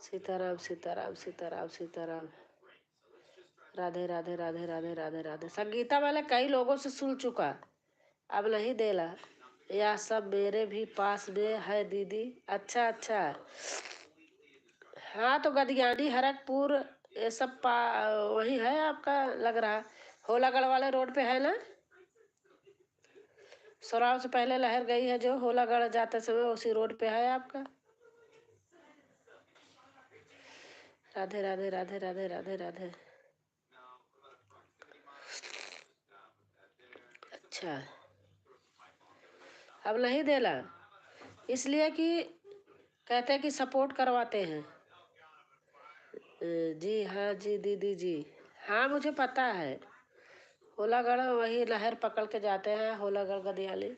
सीताराम सीताराम सीताराम सीताराम। राधे राधे राधे राधे राधे राधे। संगीता वाले कई लोगों से सुन चुका, अब नहीं देला। यह सब मेरे भी पास में है दीदी। अच्छा अच्छा। हाँ तो गदियानी हरकपुर ये सब वही है आपका लग रहा। होलागढ़ वाले रोड पे है ना? सोराव से पहले लहर गई है जो, होलागढ़ जाते समय उसी रोड पे है आपका। राधे राधे राधे राधे राधे राधे। अच्छा, अब नहीं देला इसलिए कि कहते हैं कि सपोर्ट करवाते हैं। जी हाँ जी दीदी जी, हाँ मुझे पता है। होलागढ़ वही नहर पकड़ के जाते हैं, होलागढ़ गदियाली।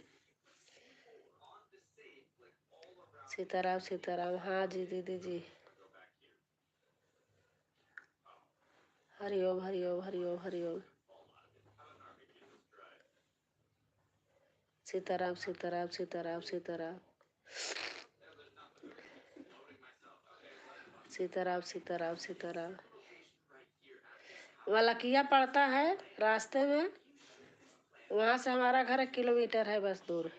सीताराम सीताराम, हाँ जी दीदी जी। हरिओम हरिओम हरिओम हरिओम। सीताराम सीताराम सीताराम सीताराम सीताराम सीताराम सीताराम। वलकिया पड़ता है रास्ते में, वहाँ से हमारा घर 1 किलोमीटर है बस दूर।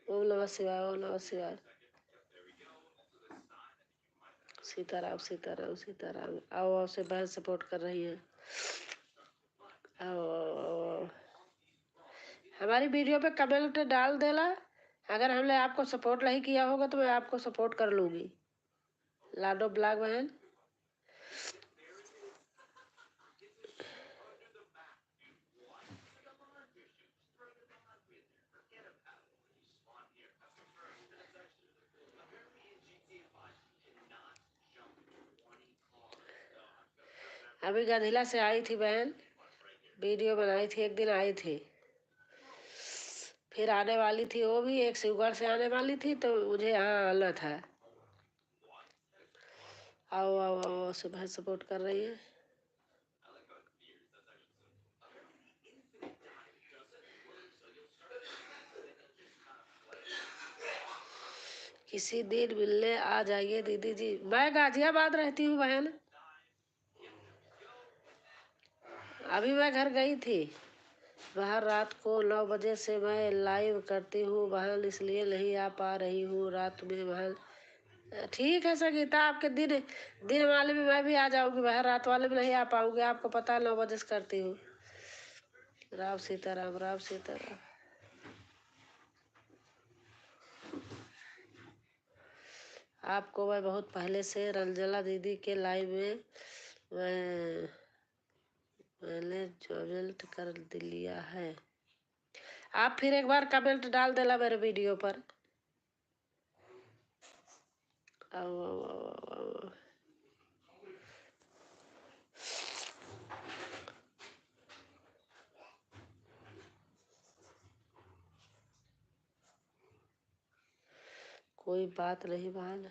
ओम नमः शिवाय, ओम नमः शिवाय। सीताराम सीताराम सीताराम। आओ आओ से बहन सपोर्ट कर रही है। आओ आओ आओ। हमारी वीडियो पे कमेंट डाल देना, अगर हमने आपको सपोर्ट नहीं किया होगा तो मैं आपको सपोर्ट कर लूँगी। लाडो ब्लॉग बहन। अभी गधिला से आई थी बहन, वीडियो बनाई थी, एक दिन आई थी, फिर आने वाली थी। वो भी एक शिवगढ़ से आने वाली थी, तो मुझे यहाँ आना था। आओ आओ आओ से बहन सपोर्ट कर रही है। किसी दिन मिलने आ जाइए दीदी जी। मैं गाजियाबाद रहती हूँ बहन। अभी मैं घर गई थी बाहर, रात को 9 बजे से मैं लाइव करती हूँ बहन, इसलिए नहीं आ पा रही हूँ रात में बहन। ठीक है संगीता, आपके दिन दिन वाले में मैं भी आ जाऊंगी बहन, रात वाले में नहीं आ पाऊंगी, आपको पता है 9 बजे से करती हूँ। राम सीताराम राम सीताराम। आपको मैं बहुत पहले से रंजना दीदी के लाइव में मैंने ज्वाइन कर लिया है। आप फिर एक बार कमेंट डाल देना मेरे वीडियो पर। आओ आओ आओ आओ। कोई बात नहीं बहन।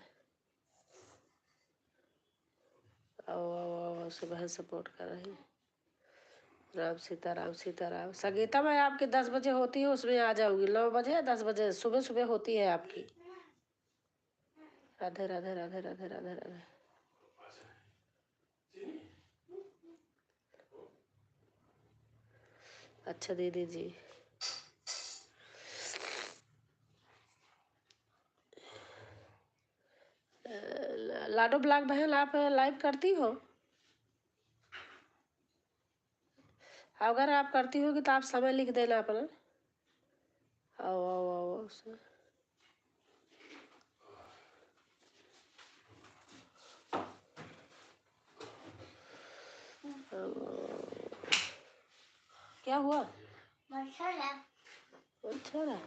आओ आओ आओ से बहन सपोर्ट कर रही है। राम सीताराम सीताराम। संगीता मैं आपकी 10 बजे होती है उसमें आ जाऊंगी, 9 बजे या 10 बजे सुबह सुबह होती है आपकी। राधे राधे राधे राधे राधे राधे। अच्छा दीदी जी। लाडो ब्लॉग बहन आप लाइव करती हो? अगर आप करती होगी तो आप समय लिख देना अपना। आओ आओ आओ से। क्या हुआ? अच्छा रहा।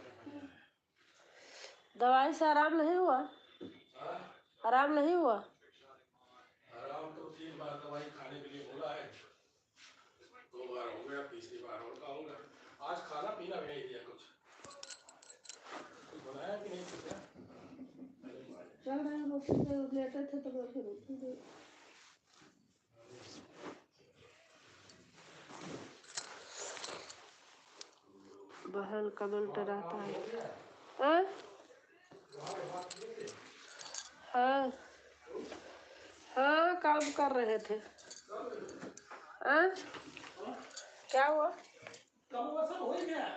दवाई से आराम नहीं हुआ? आराम नहीं हुआ? आराम तो 3 बार दवाई खाने के लिए बोला है, 2 बार हो गया, तीसरी बार और खाऊंगा। आज खाना पीना भी नहीं दिया, कुछ बनाया कि नहीं कुछ? चल रहे हैं रोटी पे लेटे थे तो मैं फिर उठी गई। बहन कमेंट रहता है। हाँ हाँ हाँ काम कर रहे थे। हाँ क्या हुआ? सब हो गया।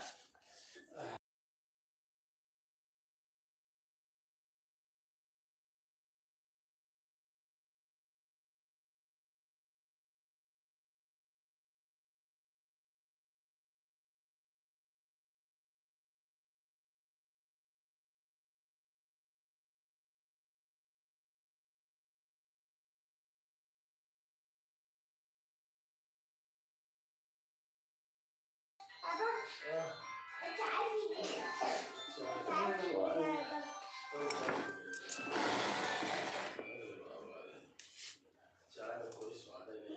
चाय में कोई स्वाद ही नहीं।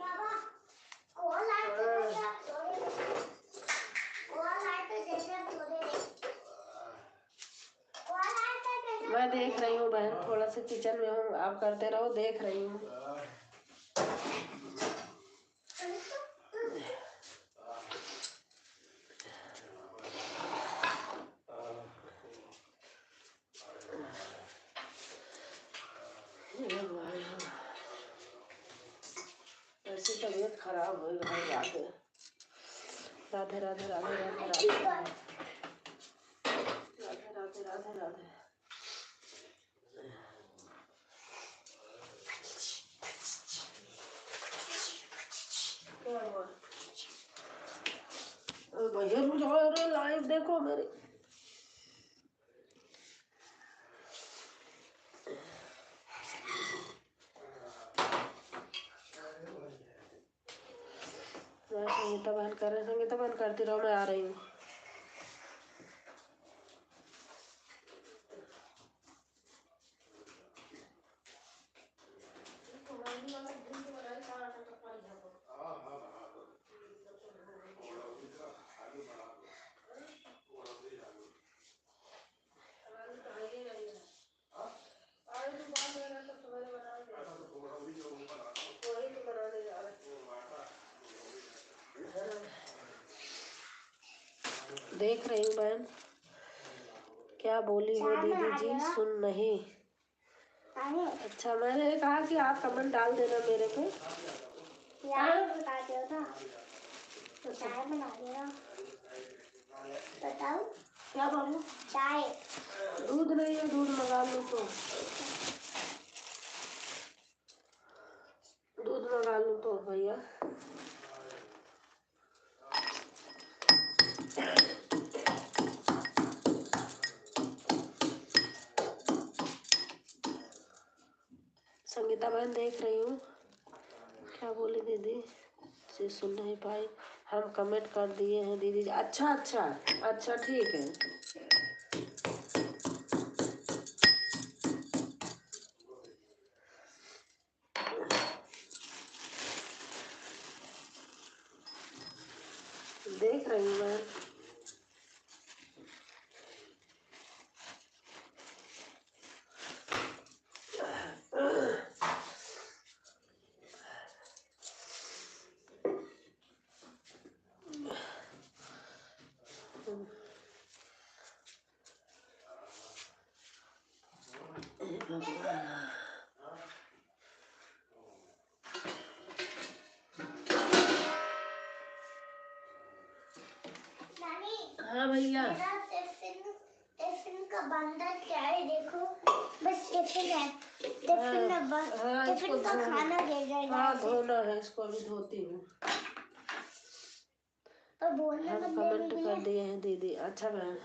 मैं देख रही हूँ बहन, थोड़ा सा किचन में हूँ, आप करते रहो, देख रही हूँ। ऐसी तबीयत खराब हो गई जाके। राधे राधे राधे राधे राधे राधे राधे राधे राधे। क्या हुआ भैया, रुक जाओ, अरे लाइव देखो मेरी। मैं संगीता बहन कर रहे, संगीता बहन करती रहो, मैं आ रही हूँ। देख रही हूँ बहन, क्या बोली हो दीदी जी, सुन नहीं। अच्छा, मैंने कहा कि आप कमेंट डाल देना मेरे पे। चाय बता दो ना, चाय बना देना। बताओ क्या बाबू? चाय। दूध नहीं है, दूध मंगा लो तो। दूध मंगा लो तो भैया। संगीता बहन देख रही हूँ, क्या बोली दीदी से सुन नहीं पाई। हम कमेंट कर दिए हैं दीदी। अच्छा अच्छा अच्छा, ठीक है। देख रही हूँ मैं। हाँ भैया, टिफिन का बंदर क्या है देखो, बस टिफिन है। टिफिन का खाना गिर रहा है। हाँ धोना है, इसको अभी धोती हूँ। और बोलने हम कमेंट कर दिए हैं दीदी। अच्छा बहन,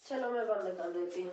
चलो मैं बंद कर देती हूँ।